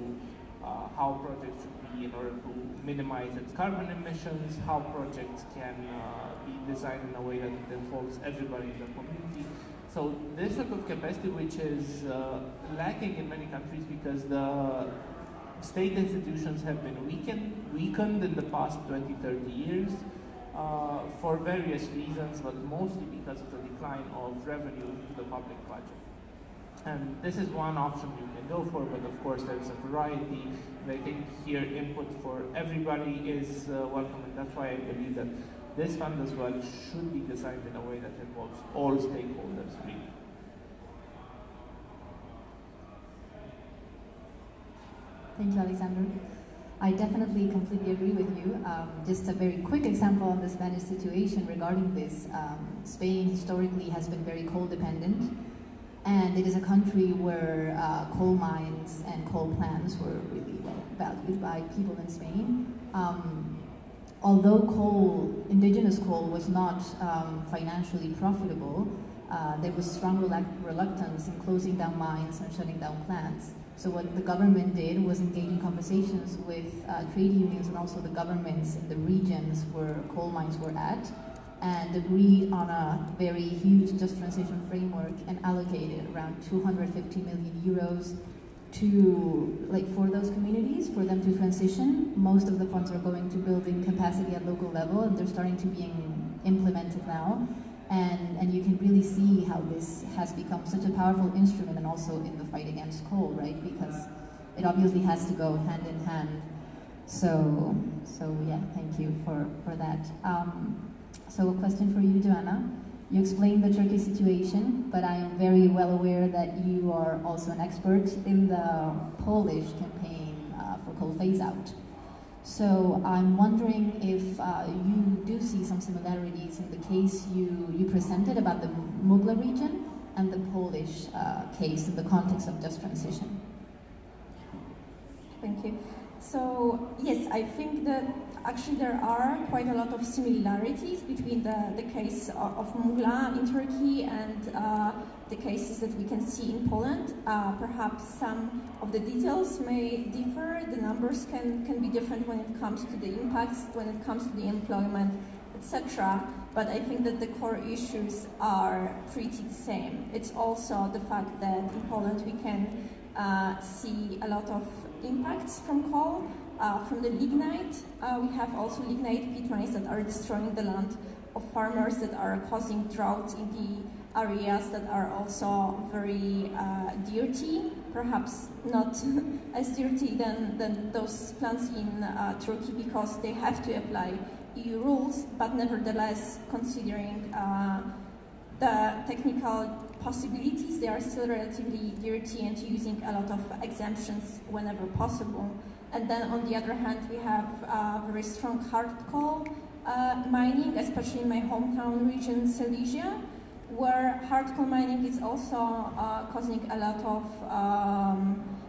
how projects should be in order to minimize its carbon emissions, how projects can be designed in a way that it involves everybody in the community. So this sort of capacity, which is lacking in many countries because the state institutions have been weakened in the past 20, 30 years for various reasons, but mostly because of the decline of revenue to the public budget. And this is one option you can go for, but of course there's a variety. And I think here input for everybody is welcome, and that's why I believe that this fund as well should be designed in a way that involves all stakeholders, really. Thank you, Alexander. I definitely completely agree with you. Just a very quick example on the Spanish situation regarding this. Spain historically has been very coal dependent, and it is a country where coal mines and coal plants were really well valued by people in Spain. Although indigenous coal was not financially profitable, there was strong reluctance in closing down mines and shutting down plants. So what the government did was engage in conversations with trade unions and also the governments in the regions where coal mines were at, and agreed on a very huge Just Transition framework and allocated around 250 million euros for those communities, for them to transition. Most of the funds are going to building capacity at local level, and they're starting to be implemented now. And you can really see how this has become such a powerful instrument, and also in the fight against coal, right? Because it obviously has to go hand in hand. So yeah, thank you for that. So a question for you, Joanna. You explained the Turkey situation, but I am very well aware that you are also an expert in the Polish campaign for coal phase-out. So I'm wondering if you do see some similarities in the case you presented about the Mugla region and the Polish case in the context of Just Transition. Thank you. So yes, I think that actually there are quite a lot of similarities between the case of Mugla in Turkey and the cases that we can see in Poland. Perhaps some of the details may differ, the numbers can be different when it comes to the impacts, when it comes to the employment, etc. But I think that the core issues are pretty the same. It's also the fact that in Poland we can see a lot of impacts from coal, from the lignite. We have also lignite pit mines that are destroying the land of farmers, that are causing droughts in the areas that are also very dirty, perhaps not as dirty than those plants in Turkey, because they have to apply EU rules, but nevertheless, considering the technical possibilities, they are still relatively dirty and using a lot of exemptions whenever possible. And then on the other hand, we have very strong hard coal mining, especially in my hometown region, Silesia, where hard coal mining is also causing a lot of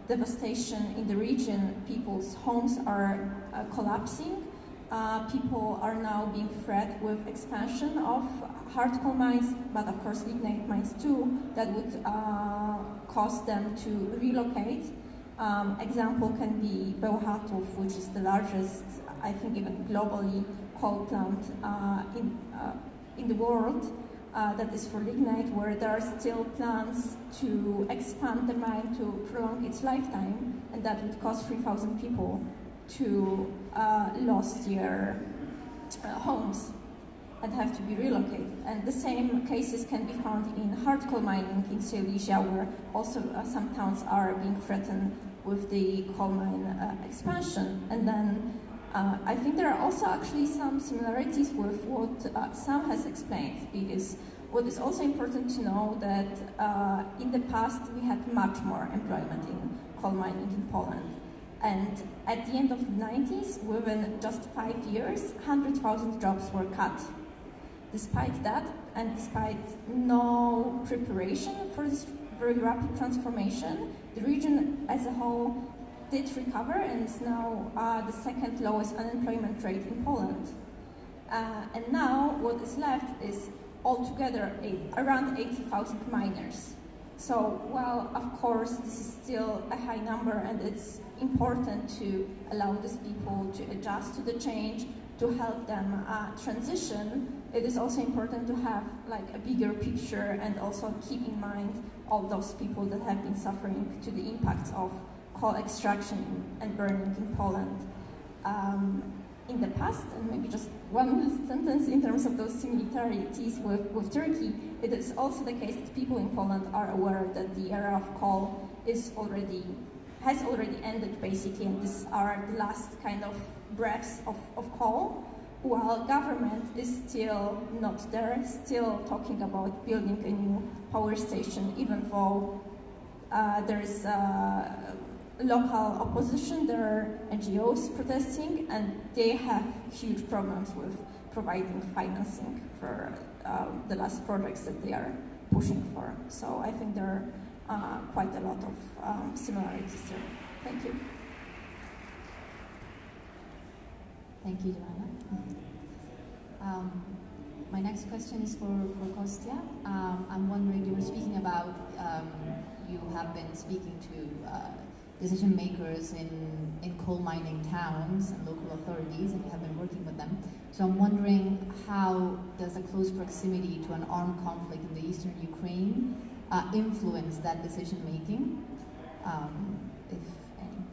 devastation in the region. People's homes are collapsing. People are now being threatened with expansion of hard coal mines, but of course lignite mines too, that would cause them to relocate. Example can be Bełchatów, which is the largest, I think even globally, coal plant in the world that is for lignite, where there are still plans to expand the mine to prolong its lifetime, and that would cause 3,000 people to lose their homes and have to be relocated. And the same cases can be found in hard coal mining in Silesia, where also some towns are being threatened with the coal mine expansion. And then I think there are also actually some similarities with what Sam has explained, because what is also important to know that in the past we had much more employment in coal mining in Poland. And at the end of the 90s, within just 5 years, 100,000 jobs were cut. Despite that, and despite no preparation for this very rapid transformation, the region as a whole did recover and is now the second lowest unemployment rate in Poland. And now what is left is altogether around 80,000 miners. So, while of course this is still a high number and it's important to allow these people to adjust to the change, to help them transition, it is also important to have like a bigger picture and also keep in mind all those people that have been suffering to the impacts of coal extraction and burning in Poland in the past. And maybe just one last sentence in terms of those similarities with Turkey. It is also the case that people in Poland are aware that the era of coal has already ended basically, and these are the last kind of breaths of coal, while government is still not there, still talking about building a new power station, even though there is local opposition, there are NGOs protesting, and they have huge problems with providing financing for the last projects that they are pushing for. So I think there are quite a lot of similarities there. Thank you. Thank you, Joanna. My next question is for Kostya. I'm wondering, you were speaking about, you have been speaking to decision makers in coal mining towns and local authorities, and you have been working with them. So I'm wondering, how does a close proximity to an armed conflict in the eastern Ukraine influence that decision making, if any?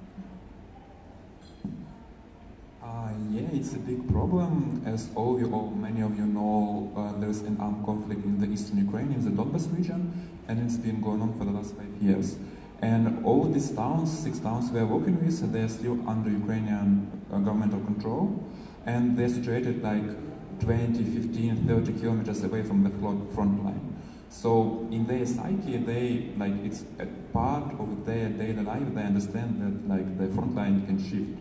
Yeah, it's a big problem. As many of you know, there's an armed conflict in the eastern Ukraine, in the Donbas region, and it's been going on for the last 5 years. And all these towns, 6 towns we are working with, they're still under Ukrainian governmental control, and they're situated like 20, 15, 30 kilometers away from the front line. So in their psyche, it's a part of their daily life. They understand that the front line can shift.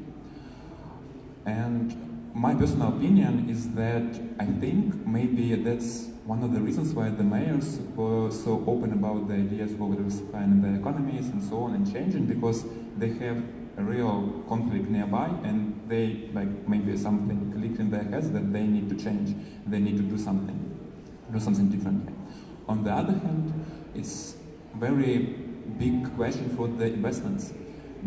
And my personal opinion is that I think maybe that's one of the reasons why the mayors were so open about the ideas of diversifying their economies and so on and changing, because they have a real conflict nearby, and they maybe something clicked in their heads that they need to change, they need to do something differently. On the other hand, it's a very big question for the investments,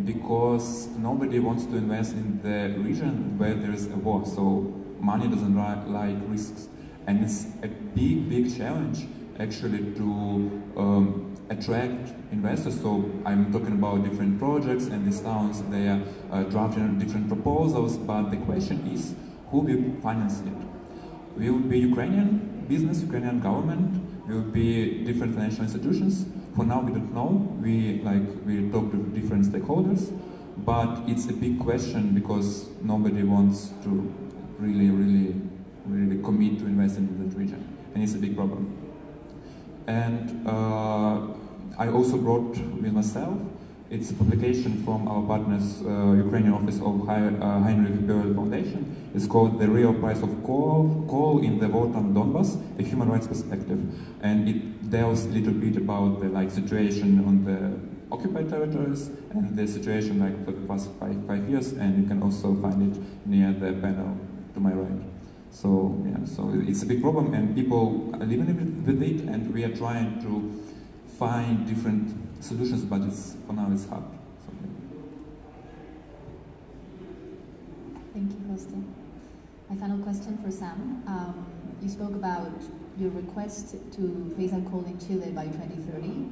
because nobody wants to invest in the region where there is a war, so money doesn't like risks. And it's a big challenge actually to attract investors. So I'm talking about different projects, and these towns, they are drafting different proposals, but the question is, who will finance it? Will it be Ukrainian business, Ukrainian government? Will it be different financial institutions? For now, we don't know. We talk to different stakeholders, but it's a big question because nobody wants to really commit to invest in that region, and it's a big problem. And I also brought with myself, it's a publication from our partners, Ukrainian office of Heinrich Böll Foundation. It's called The Real Price of Coal in the War on Donbass, a Human Rights Perspective. And it delves a little bit about the situation on the occupied territories and the situation for the past five years, and you can also find it near the panel to my right. So yeah, so it's a big problem, and people are living with it, and we are trying to find different solutions, but for now it's hard. So, yeah. Thank you, Costa. My final question for Sam. You spoke about your request to phase out coal in Chile by 2030.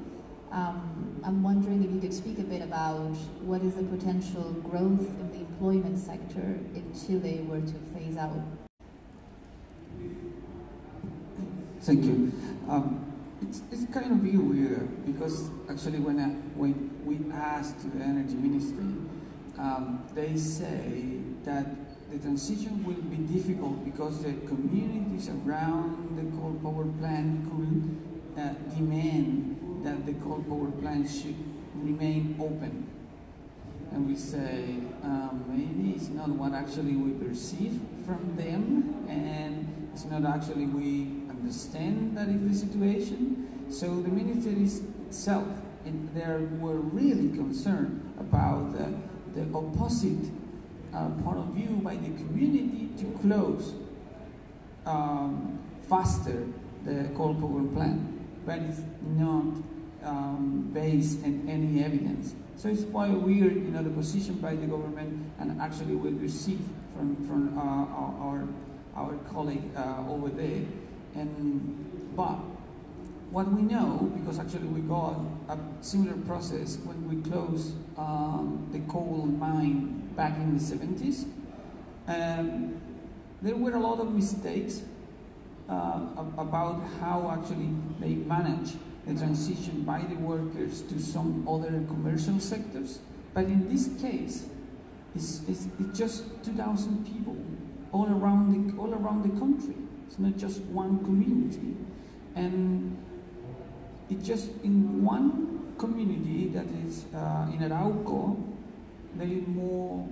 I'm wondering if you could speak a bit about what is the potential growth in the employment sector if Chile were to phase out. Thank you. It's kind of weird because actually when we asked the Energy Ministry, they say that the transition will be difficult because the communities around the coal power plant could demand that the coal power plant should remain open. And we say, maybe it's not what actually we perceive from them, and it's not actually we understand that is the situation. So the ministry itself, and they were really concerned about the opposite point of view by the community to close faster the coal power plant, but it's not based on any evidence. So it's quite weird, you know, the position by the government, and actually we received from our colleague over there. But what we know, because actually we got a similar process when we closed the coal mine back in the 70s, there were a lot of mistakes about how actually they manage the transition by the workers to some other commercial sectors. But in this case, it's just 2,000 people all around the country. It's not just one community. And it's just in one community, that is in Arauco, there is more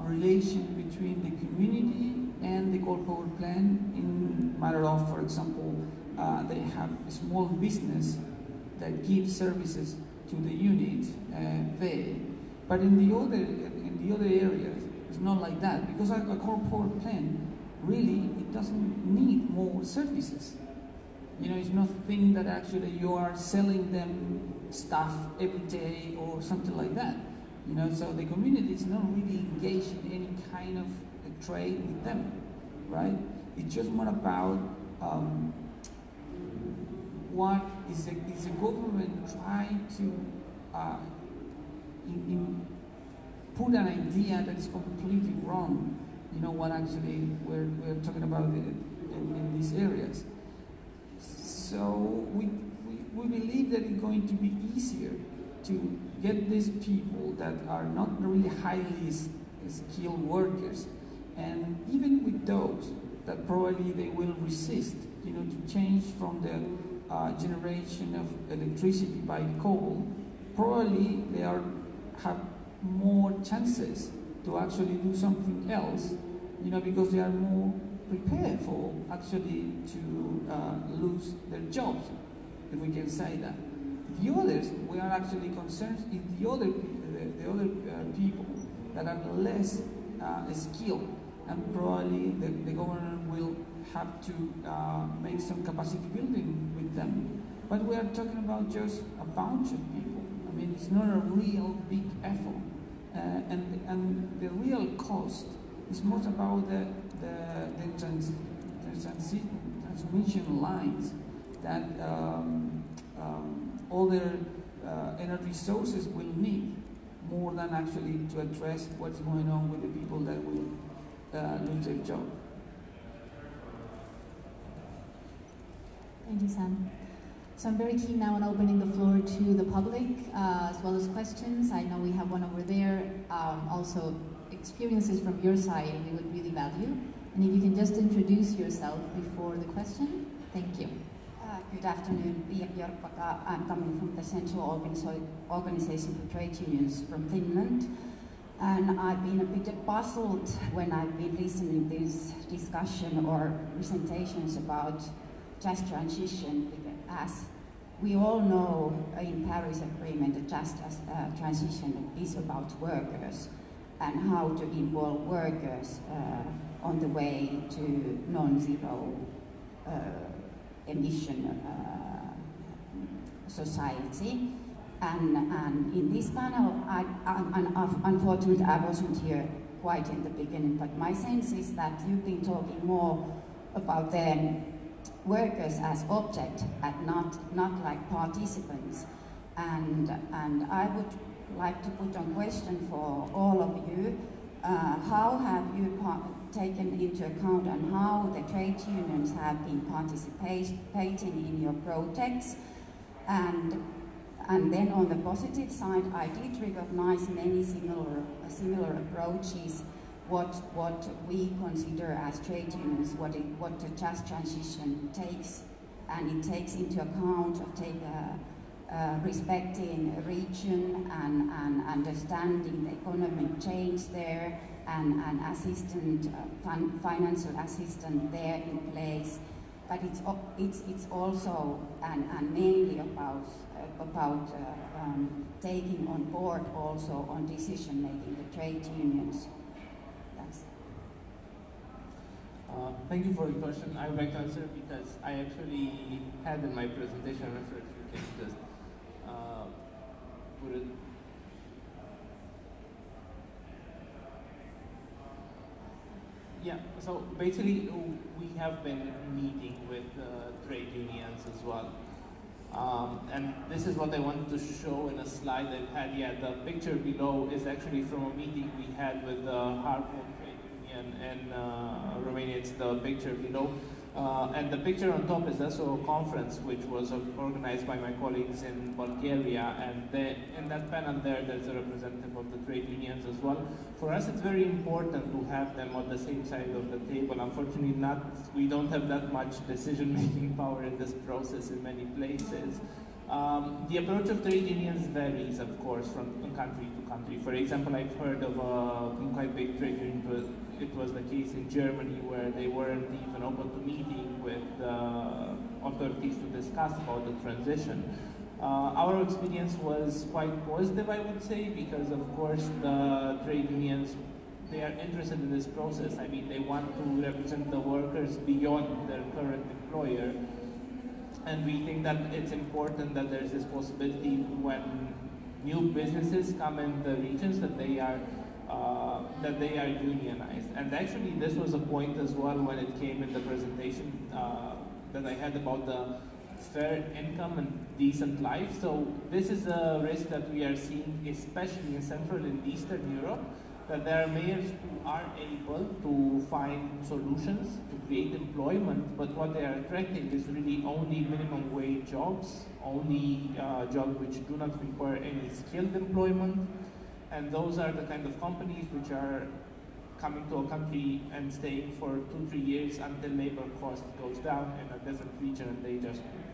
relation between the community and the coal power plant. In matter of, for example, they have a small business that gives services to the unit there. But in the other areas, it's not like that, because a coal power plant really, it doesn't need more services. You know, it's nothing that actually you are selling them stuff every day or something like that. You know, so the community is not really engaged in any kind of a trade with them, right? It's just more about what is the government trying to put an idea that is completely wrong. You know what actually we're talking about in these areas. So we believe that it's going to be easier to get these people that are not really highly skilled workers, and even with those that probably they will resist, you know, to change from the generation of electricity by coal, probably they have more chances to actually do something else, you know, because they are more prepared for actually to lose their jobs, if we can say that. The others, we are actually concerned if the other people that are less skilled, and probably the government will have to make some capacity building with them. But we are talking about just a bunch of people. I mean, it's not a real big effort. And the real cost is more about the transmission lines that other energy sources will need, more than actually to address what's going on with the people that will lose their job. Thank you, Sam. So I'm very keen now on opening the floor to the public, as well as questions. I know we have one over there. Also, experiences from your side we would really value. And if you can just introduce yourself before the question. Thank you. Good afternoon, Pia Björkpaka. I'm coming from the Central Organization for Trade Unions from Finland. And I've been a bit puzzled when I've been listening to this discussion or presentations about just transition, as we all know in Paris Agreement the just transition is about workers and how to involve workers on the way to non-zero emission society. And in this panel, unfortunately I wasn't here quite in the beginning, but my sense is that you've been talking more about the workers as object and not like participants. And I would like to put on question for all of you, how have you taken into account and how the trade unions have been participating in your projects? And then on the positive side, I did recognize many similar approaches, what we consider as trade unions, what the just transition takes, and it takes into account of respecting region and understanding the economic change there, and financial assistance there in place. But it's also and mainly about taking on board also on decision making the trade unions. That's. Thank you for the question. I would like to answer because I actually had in my presentation referred to just put it. Yeah, so basically we have been meeting with trade unions as well. And this is what I wanted to show in a slide I've had. Yeah, the picture below is actually from a meeting we had with the Harpoon Trade Union in Romania. It's the picture below. And the picture on top is also a conference which was organized by my colleagues in Bulgaria. And in that panel there's a representative of the trade unions as well. For us, it's very important to have them on the same side of the table. Unfortunately, we don't have that much decision-making power in this process in many places. The approach of trade unions varies, of course, from country to country. For example, I've heard of a quite big trade union. It was the case in Germany where they weren't even open to meeting with authorities to discuss about the transition. Our experience was quite positive, I would say, because of course the trade unions, they are interested in this process. I mean, they want to represent the workers beyond their current employer. And we think that it's important that there's this possibility when new businesses come in the regions that they are unionized. And actually this was a point as well when it came in the presentation that I had about the fair income and decent life. So this is a risk that we are seeing, especially in Central and Eastern Europe, that there are mayors who are able to find solutions to create employment, but what they are attracting is really only minimum wage jobs, only jobs which do not require any skilled employment. And those are the kind of companies which are coming to a country and staying for 2-3 years until labor cost goes down in a different region and they just move.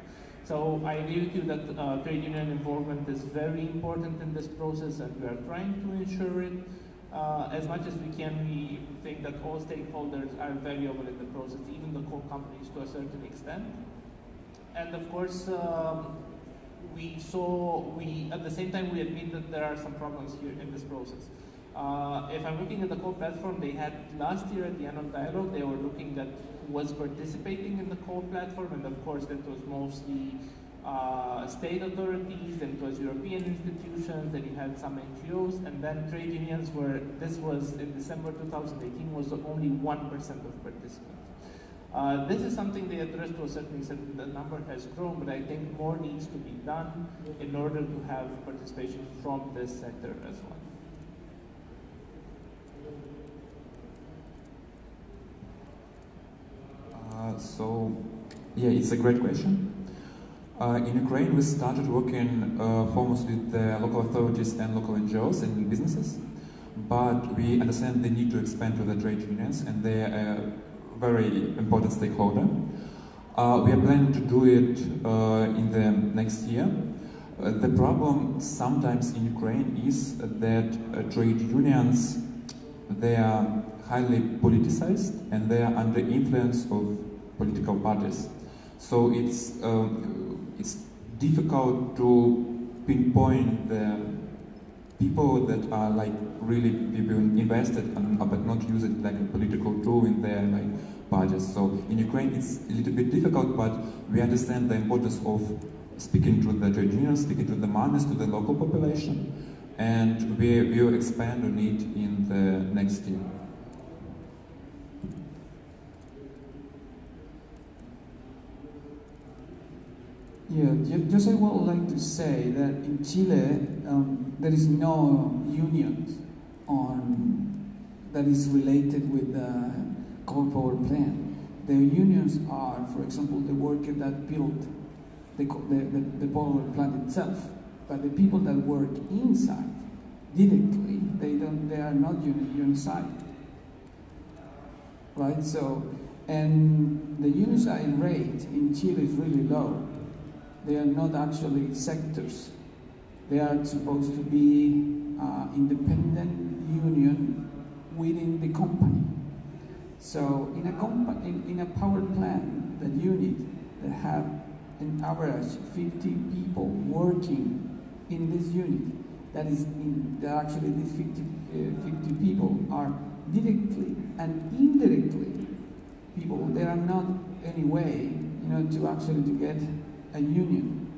So I agree with you that trade union involvement is very important in this process, and we are trying to ensure it. As much as we can, we think that all stakeholders are valuable in the process, even the coal companies to a certain extent. And of course, at the same time, we admit that there are some problems here in this process. If I'm looking at the coal platform they had last year at the annual dialogue, they were looking at who was participating in the coal platform, and of course that was mostly state authorities, then it was European institutions, then you had some NGOs, and then trade unions were, this was in December 2018, was only 1% of participants. This is something they addressed to a certain extent. The number has grown, but I think more needs to be done in order to have participation from this sector as well. Yeah, it's a great question. In Ukraine, we started working foremost with the local authorities and local NGOs and businesses, but we understand the need to expand to the trade unions, and they very important stakeholder. We are planning to do it in the next year. The problem sometimes in Ukraine is that trade unions, they are highly politicized and they are under influence of political parties. So it's difficult to pinpoint the people that are like really people invested but not use it like a political tool in their like budgets. So in Ukraine it's a little bit difficult, but we understand the importance of speaking to the trade unions, speaking to the miners, to the local population, and we will expand on it in the next year. Yeah, just I would like to say that in Chile there is no union that is related with the coal power plant. The unions are, for example, the worker that built the power plant itself, but the people that work inside directly, they are not unified, right? So, and the unionized rate in Chile is really low. They are not actually sectors. They are supposed to be independent union within the company. So in a power plant, the unit that have an average 50 people working in this unit, that actually these 50 people are directly and indirectly people. There are not any way, to actually to get a union.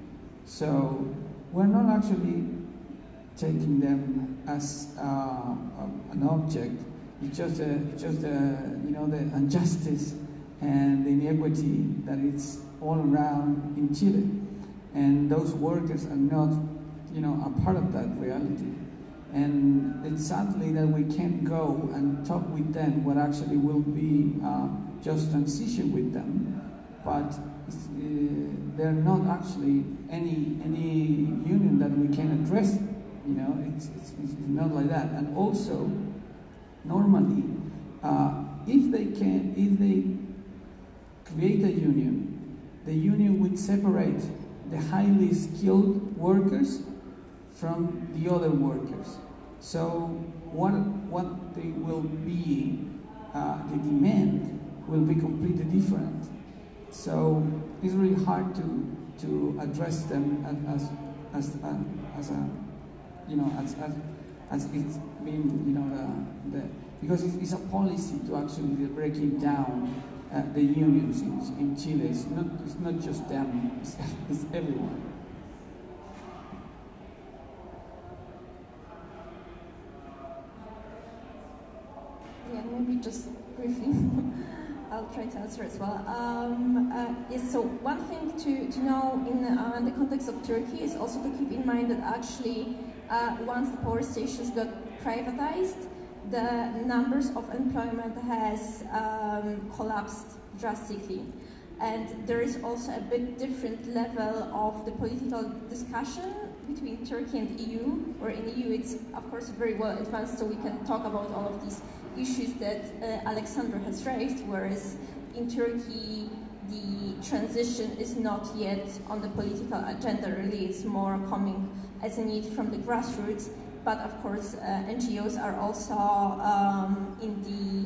So we're not actually taking them as an object. It's just the injustice and the inequity that it's all around in Chile, and those workers are not, a part of that reality. And it's sadly that we can't go and talk with them what actually will be just transition with them, but they're not actually any union that we can address. It's not like that. And also, normally, if they create a union, the union would separate the highly skilled workers from the other workers. So what they will be, the demand will be completely different. So it's really hard to address them as it's been, because it's a policy to actually breaking down the unions in Chile. It's not just them, it's everyone. Yeah, maybe just briefly. I'll try to answer as well. Yes, so one thing to know in the context of Turkey is also to keep in mind that actually once the power stations got privatized, the numbers of employment has collapsed drastically. And there is also a bit different level of the political discussion between Turkey and EU, where in EU it's of course very well advanced, so we can talk about all of these issues that Alexander has raised, whereas in Turkey the transition is not yet on the political agenda. Really, it's more coming as a need from the grassroots. But of course, NGOs are also in the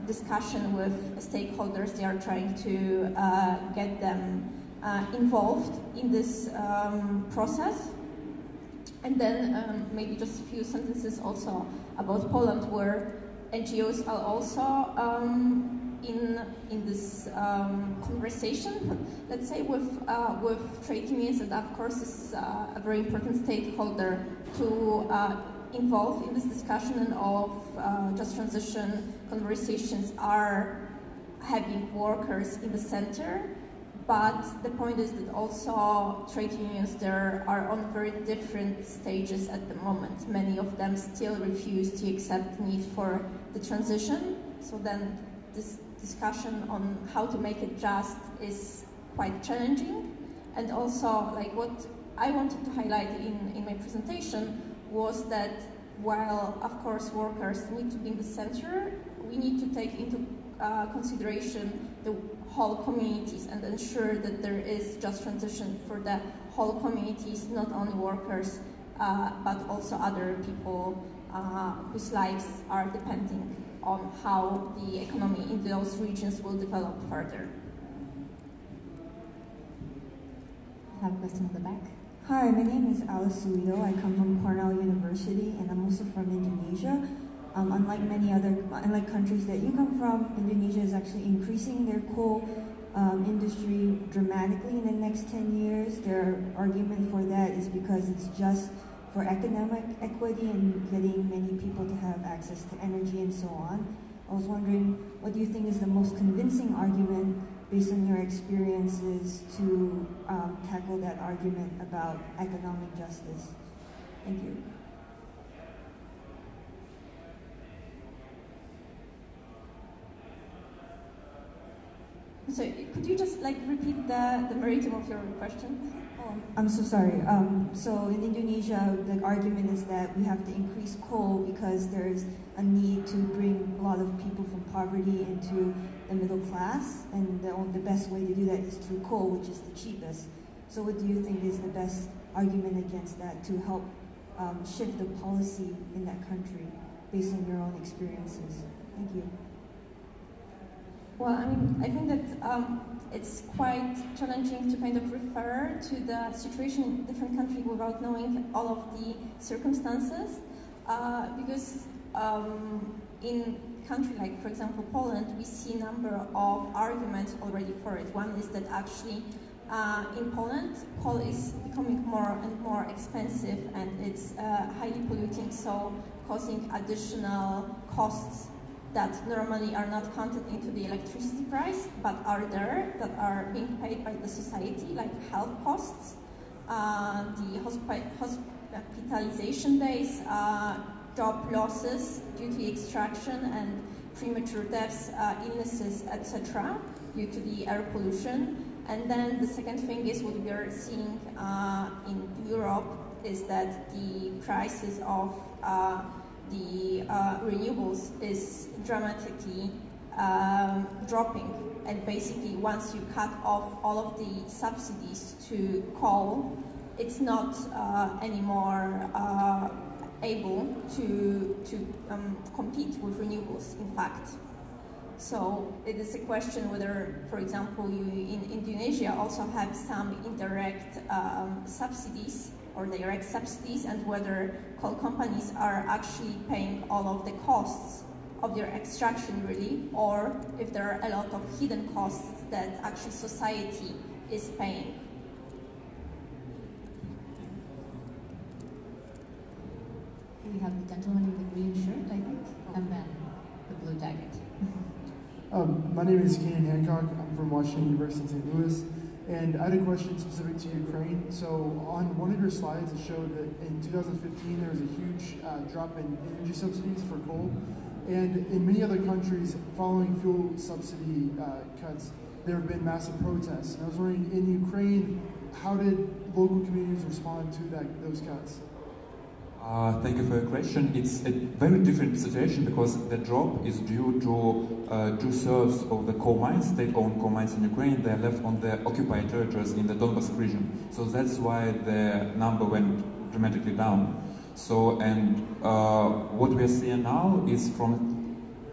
discussion with stakeholders. They are trying to get them involved in this process. And then maybe just a few sentences also about Poland, where NGOs are also in this conversation, let's say, with trade unions, and of course is a very important stakeholder to involve in this discussion, and all of just transition conversations are having workers in the center. But the point is that also trade unions there are on very different stages at the moment. Many of them still refuse to accept the need for the transition. So then this discussion on how to make it just is quite challenging. And also, like, what I wanted to highlight in my presentation was that while of course workers need to be in the center, we need to take into consideration the whole communities and ensure that there is just transition for the whole communities, not only workers, but also other people whose lives are depending on how the economy in those regions will develop further. I have a question in the back. Hi, my name is Alice Suido. I come from Cornell University, and I'm also from Indonesia. Unlike countries that you come from, Indonesia is actually increasing their coal industry dramatically in the next 10 years. Their argument for that is because it's just for economic equity and getting many people to have access to energy and so on. I was wondering, what do you think is the most convincing argument based on your experiences to tackle that argument about economic justice? Thank you. So could you just repeat the meritum of your question? Oh. I'm so sorry. So in Indonesia, the argument is that we have to increase coal because there's a need to bring a lot of people from poverty into the middle class, and the best way to do that is through coal, which is the cheapest. So what do you think is the best argument against that to help shift the policy in that country based on your own experiences? Thank you. Well, I think that it's quite challenging to kind of refer to the situation in different countries without knowing all of the circumstances, because in countries like, for example, Poland, we see a number of arguments already for it. One is that actually in Poland, coal is becoming more and more expensive, and it's highly polluting, so causing additional costs that normally are not counted into the electricity price, but are there, that are being paid by the society, like health costs, the hospitalization days, job losses due to extraction and premature deaths, illnesses, etc., due to the air pollution. And then the second thing is what we are seeing in Europe is that the prices of the renewables is dramatically dropping, and basically once you cut off all of the subsidies to coal, it's not anymore able to compete with renewables, in fact. So it is a question whether, for example, you in Indonesia also have some indirect subsidies or direct subsidies, and whether coal companies are actually paying all of the costs of their extraction really, or if there are a lot of hidden costs that actually society is paying. We have the gentleman in the green shirt, I think, and then the blue jacket. My name is Keenan Hancock. I'm from Washington University in St. Louis. And I had a question specific to Ukraine. So on one of your slides, it showed that in 2015 there was a huge drop in energy subsidies for coal. And in many other countries, following fuel subsidy cuts, there have been massive protests. And I was wondering, in Ukraine, how did local communities respond to those cuts? Thank you for your question. It's a very different situation because the drop is due to 2/3 of the coal mines, state-owned coal mines in Ukraine, they're left on the occupied territories in the Donbas region. So that's why the number went dramatically down. So, and what we are seeing now is from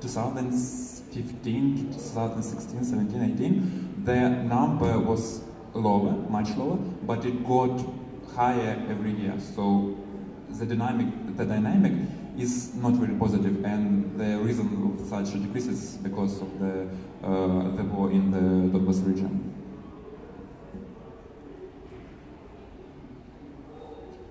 2015 to 2016, 17, 18, the number was lower, much lower, but it got higher every year. So the dynamic is not very positive, and the reason of such a decrease is because of the war in the Donbas region.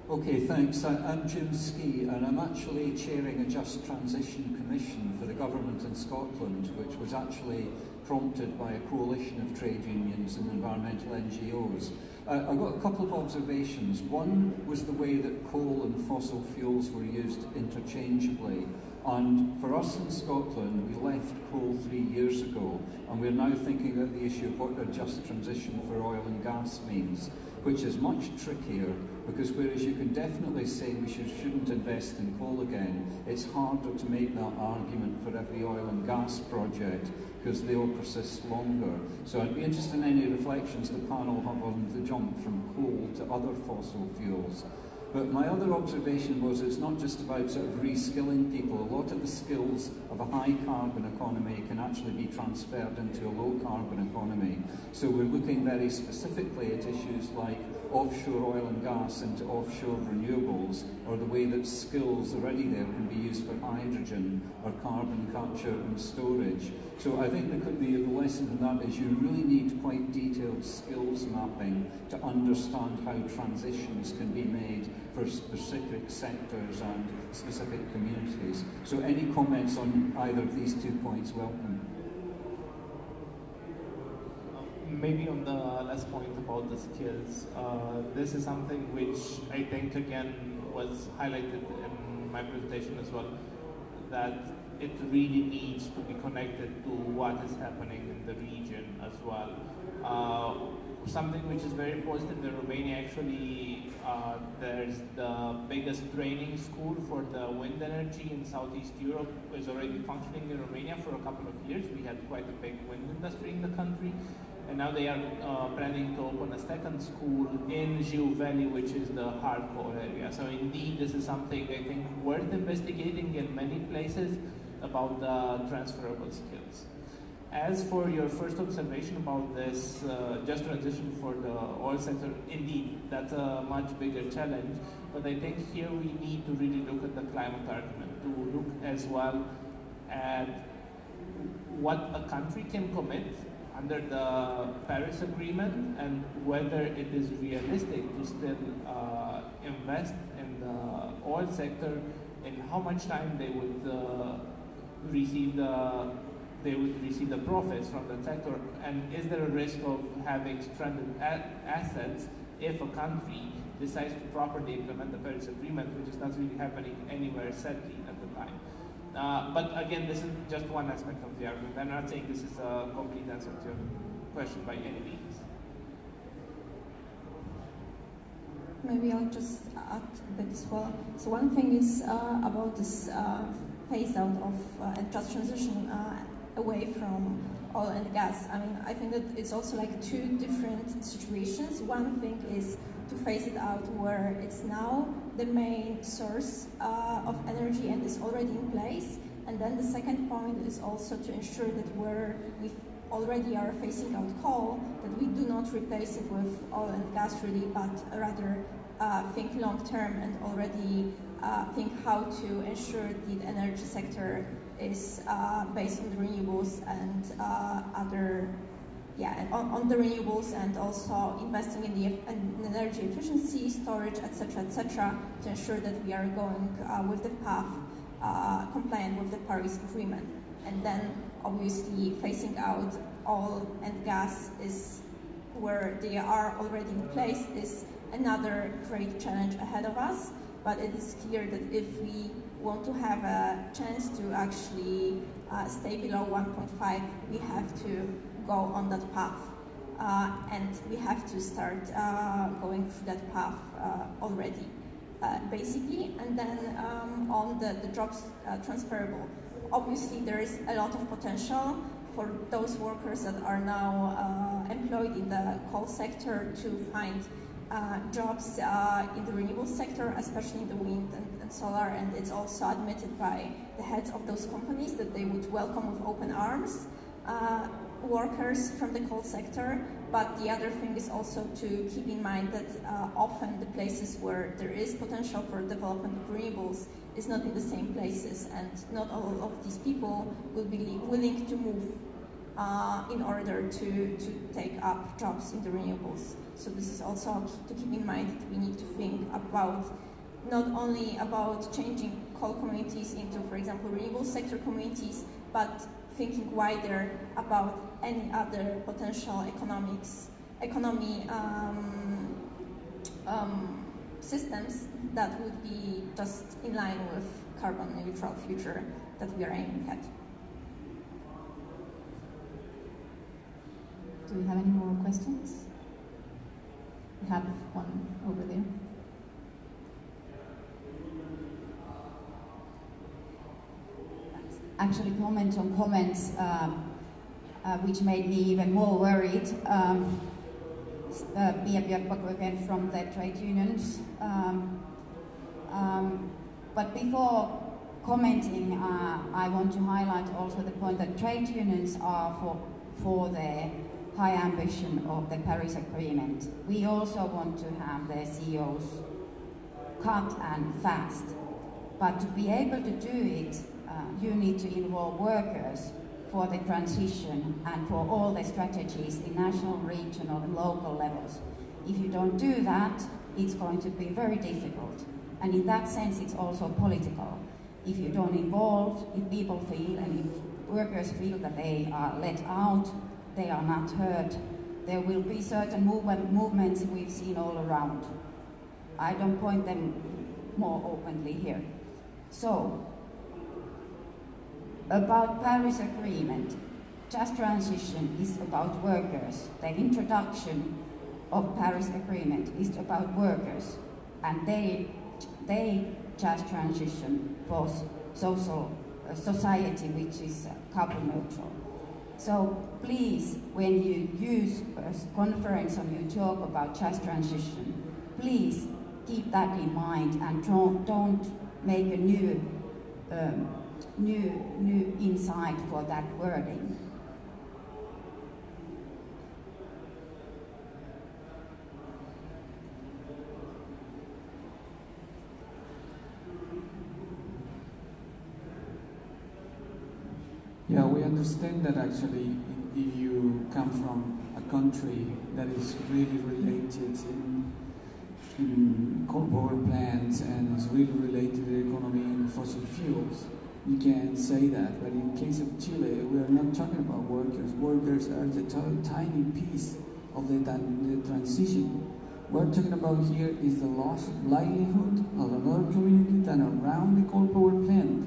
Okay, thanks. I'm Jim Skee, and I'm actually chairing a Just Transition Commission for the government in Scotland, which was actually prompted by a coalition of trade unions and environmental NGOs. I've got a couple of observations. One was the way that coal and fossil fuels were used interchangeably. And for us in Scotland, we left coal 3 years ago, and we're now thinking about the issue of what a just transition for oil and gas means, which is much trickier, Because whereas you can definitely say we shouldn't invest in coal again, it's harder to make that argument for every oil and gas project because they all persist longer. So I'd be interested in any reflections the panel have on the jump from coal to other fossil fuels. But my other observation was it's not just about sort of reskilling people. A lot of the skills of a high carbon economy can actually be transferred into a low carbon economy. So we're looking very specifically at issues like offshore oil and gas into offshore renewables, or the way that skills already there can be used for hydrogen or carbon capture and storage. So I think there could be a lesson in that is you really need quite detailed skills mapping to understand how transitions can be made for specific sectors and specific communities. So any comments on either of these 2 points, welcome. Maybe on the last point about the skills, this is something which I think again was highlighted in my presentation as well, that it really needs to be connected to what is happening in the region as well. Something which is very positive in Romania, actually, there's the biggest training school for the wind energy in Southeast Europe is already functioning in Romania for a couple of years. We had quite a big wind industry in the country. And now they are planning to open a second school in Jiu Valley, which is the hardcore area. So indeed, this is something I think worth investigating in many places about the transferable skills. As for your first observation about this just transition for the oil sector, indeed, that's a much bigger challenge. But I think here we need to really look at the climate argument, to look as well at what a country can commit under the Paris Agreement and whether it is realistic to still invest in the oil sector, and how much time they would receive the profits from the sector, and is there a risk of having stranded assets if a country decides to properly implement the Paris Agreement, which is not really happening anywhere sadly at the time. But again, this is just one aspect of the argument. I'm not saying this is a complete answer to your question by any means. Maybe I'll just add a bit as well. So one thing is about this phase out of and just transition away from oil and gas. I mean, I think that it's also like two different situations. One thing is to phase it out where it's now the main source of energy and is already in place. And then the second point is also to ensure that where we already are phasing out coal, that we do not replace it with oil and gas really, but rather think long term and already think how to ensure the energy sector is based on the renewables and on the renewables, and also investing in the energy efficiency, storage, etc., to ensure that we are going with the path compliant with the Paris Agreement. And then obviously phasing out oil and gas is where they are already in place is another great challenge ahead of us. But it is clear that if we want to have a chance to actually stay below 1.5, we have to go on that path, and we have to start going through that path already, basically. And then on the jobs transferable, obviously there is a lot of potential for those workers that are now employed in the coal sector to find jobs in the renewable sector, especially in the wind and solar, and it's also admitted by the heads of those companies that they would welcome with open arms workers from the coal sector. But the other thing is also to keep in mind that often the places where there is potential for development of renewables is not in the same places, and not all of these people will be willing to move in order to take up jobs in the renewables. So this is also to keep in mind that we need to think about not only about changing coal communities into, for example, renewable sector communities, but thinking wider about any other potential economy systems that would be just in line with carbon neutral future that we are aiming at. Do we have any more questions? We have one over there. actually comment on comments which made me even more worried. Pia Björkbakk again from the trade unions. But before commenting, I want to highlight also the point that trade unions are for the high ambition of the Paris Agreement. We also want to have the COs cut and fast. But to be able to do it, you need to involve workers for the transition and for all the strategies in national, regional and local levels. If you don't do that, it's going to be very difficult. And in that sense, it's also political. If you don't involve, if people feel and if workers feel that they are let out, they are not heard, there will be certain movements we've seen all around. I don't point them more openly here. So, about Paris Agreement, just transition is about workers. The introduction of Paris Agreement is about workers, and they just transition for social society which is carbon neutral. So please, when you use a conference and you talk about just transition, please keep that in mind and don't make a new insight for that wording. Yeah, we understand that actually if you come from a country that is really related in coal power plants and is really related to the economy and fossil fuels, you can say that. But in case of Chile, we are not talking about workers. Workers are the tiny piece of the transition. What we're talking about here is the loss of livelihood of another community that around the coal power plant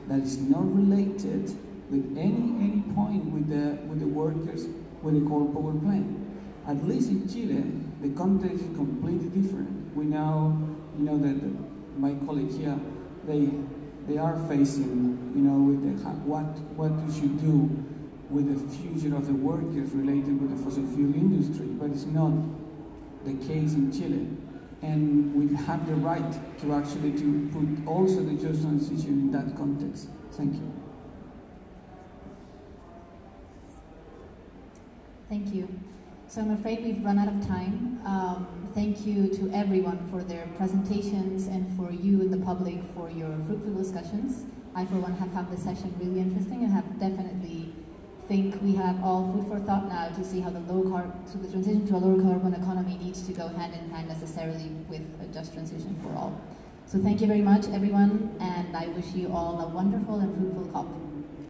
that is not related with any point with the workers with the coal power plant. At least in Chile, the context is completely different. We now, that my colleague here, they are facing, with what we should do with the future of the workers related with the fossil fuel industry, but it's not the case in Chile. And we have the right to actually to put also the just transition in that context. Thank you. Thank you. So I'm afraid we've run out of time. Thank you to everyone for their presentations and for you in the public for your fruitful discussions. I, for one, have found this session really interesting and have definitely think we have all food for thought now to see how the transition to a lower carbon economy needs to go hand in hand necessarily with a just transition for all. So thank you very much, everyone, and I wish you all a wonderful and fruitful COP.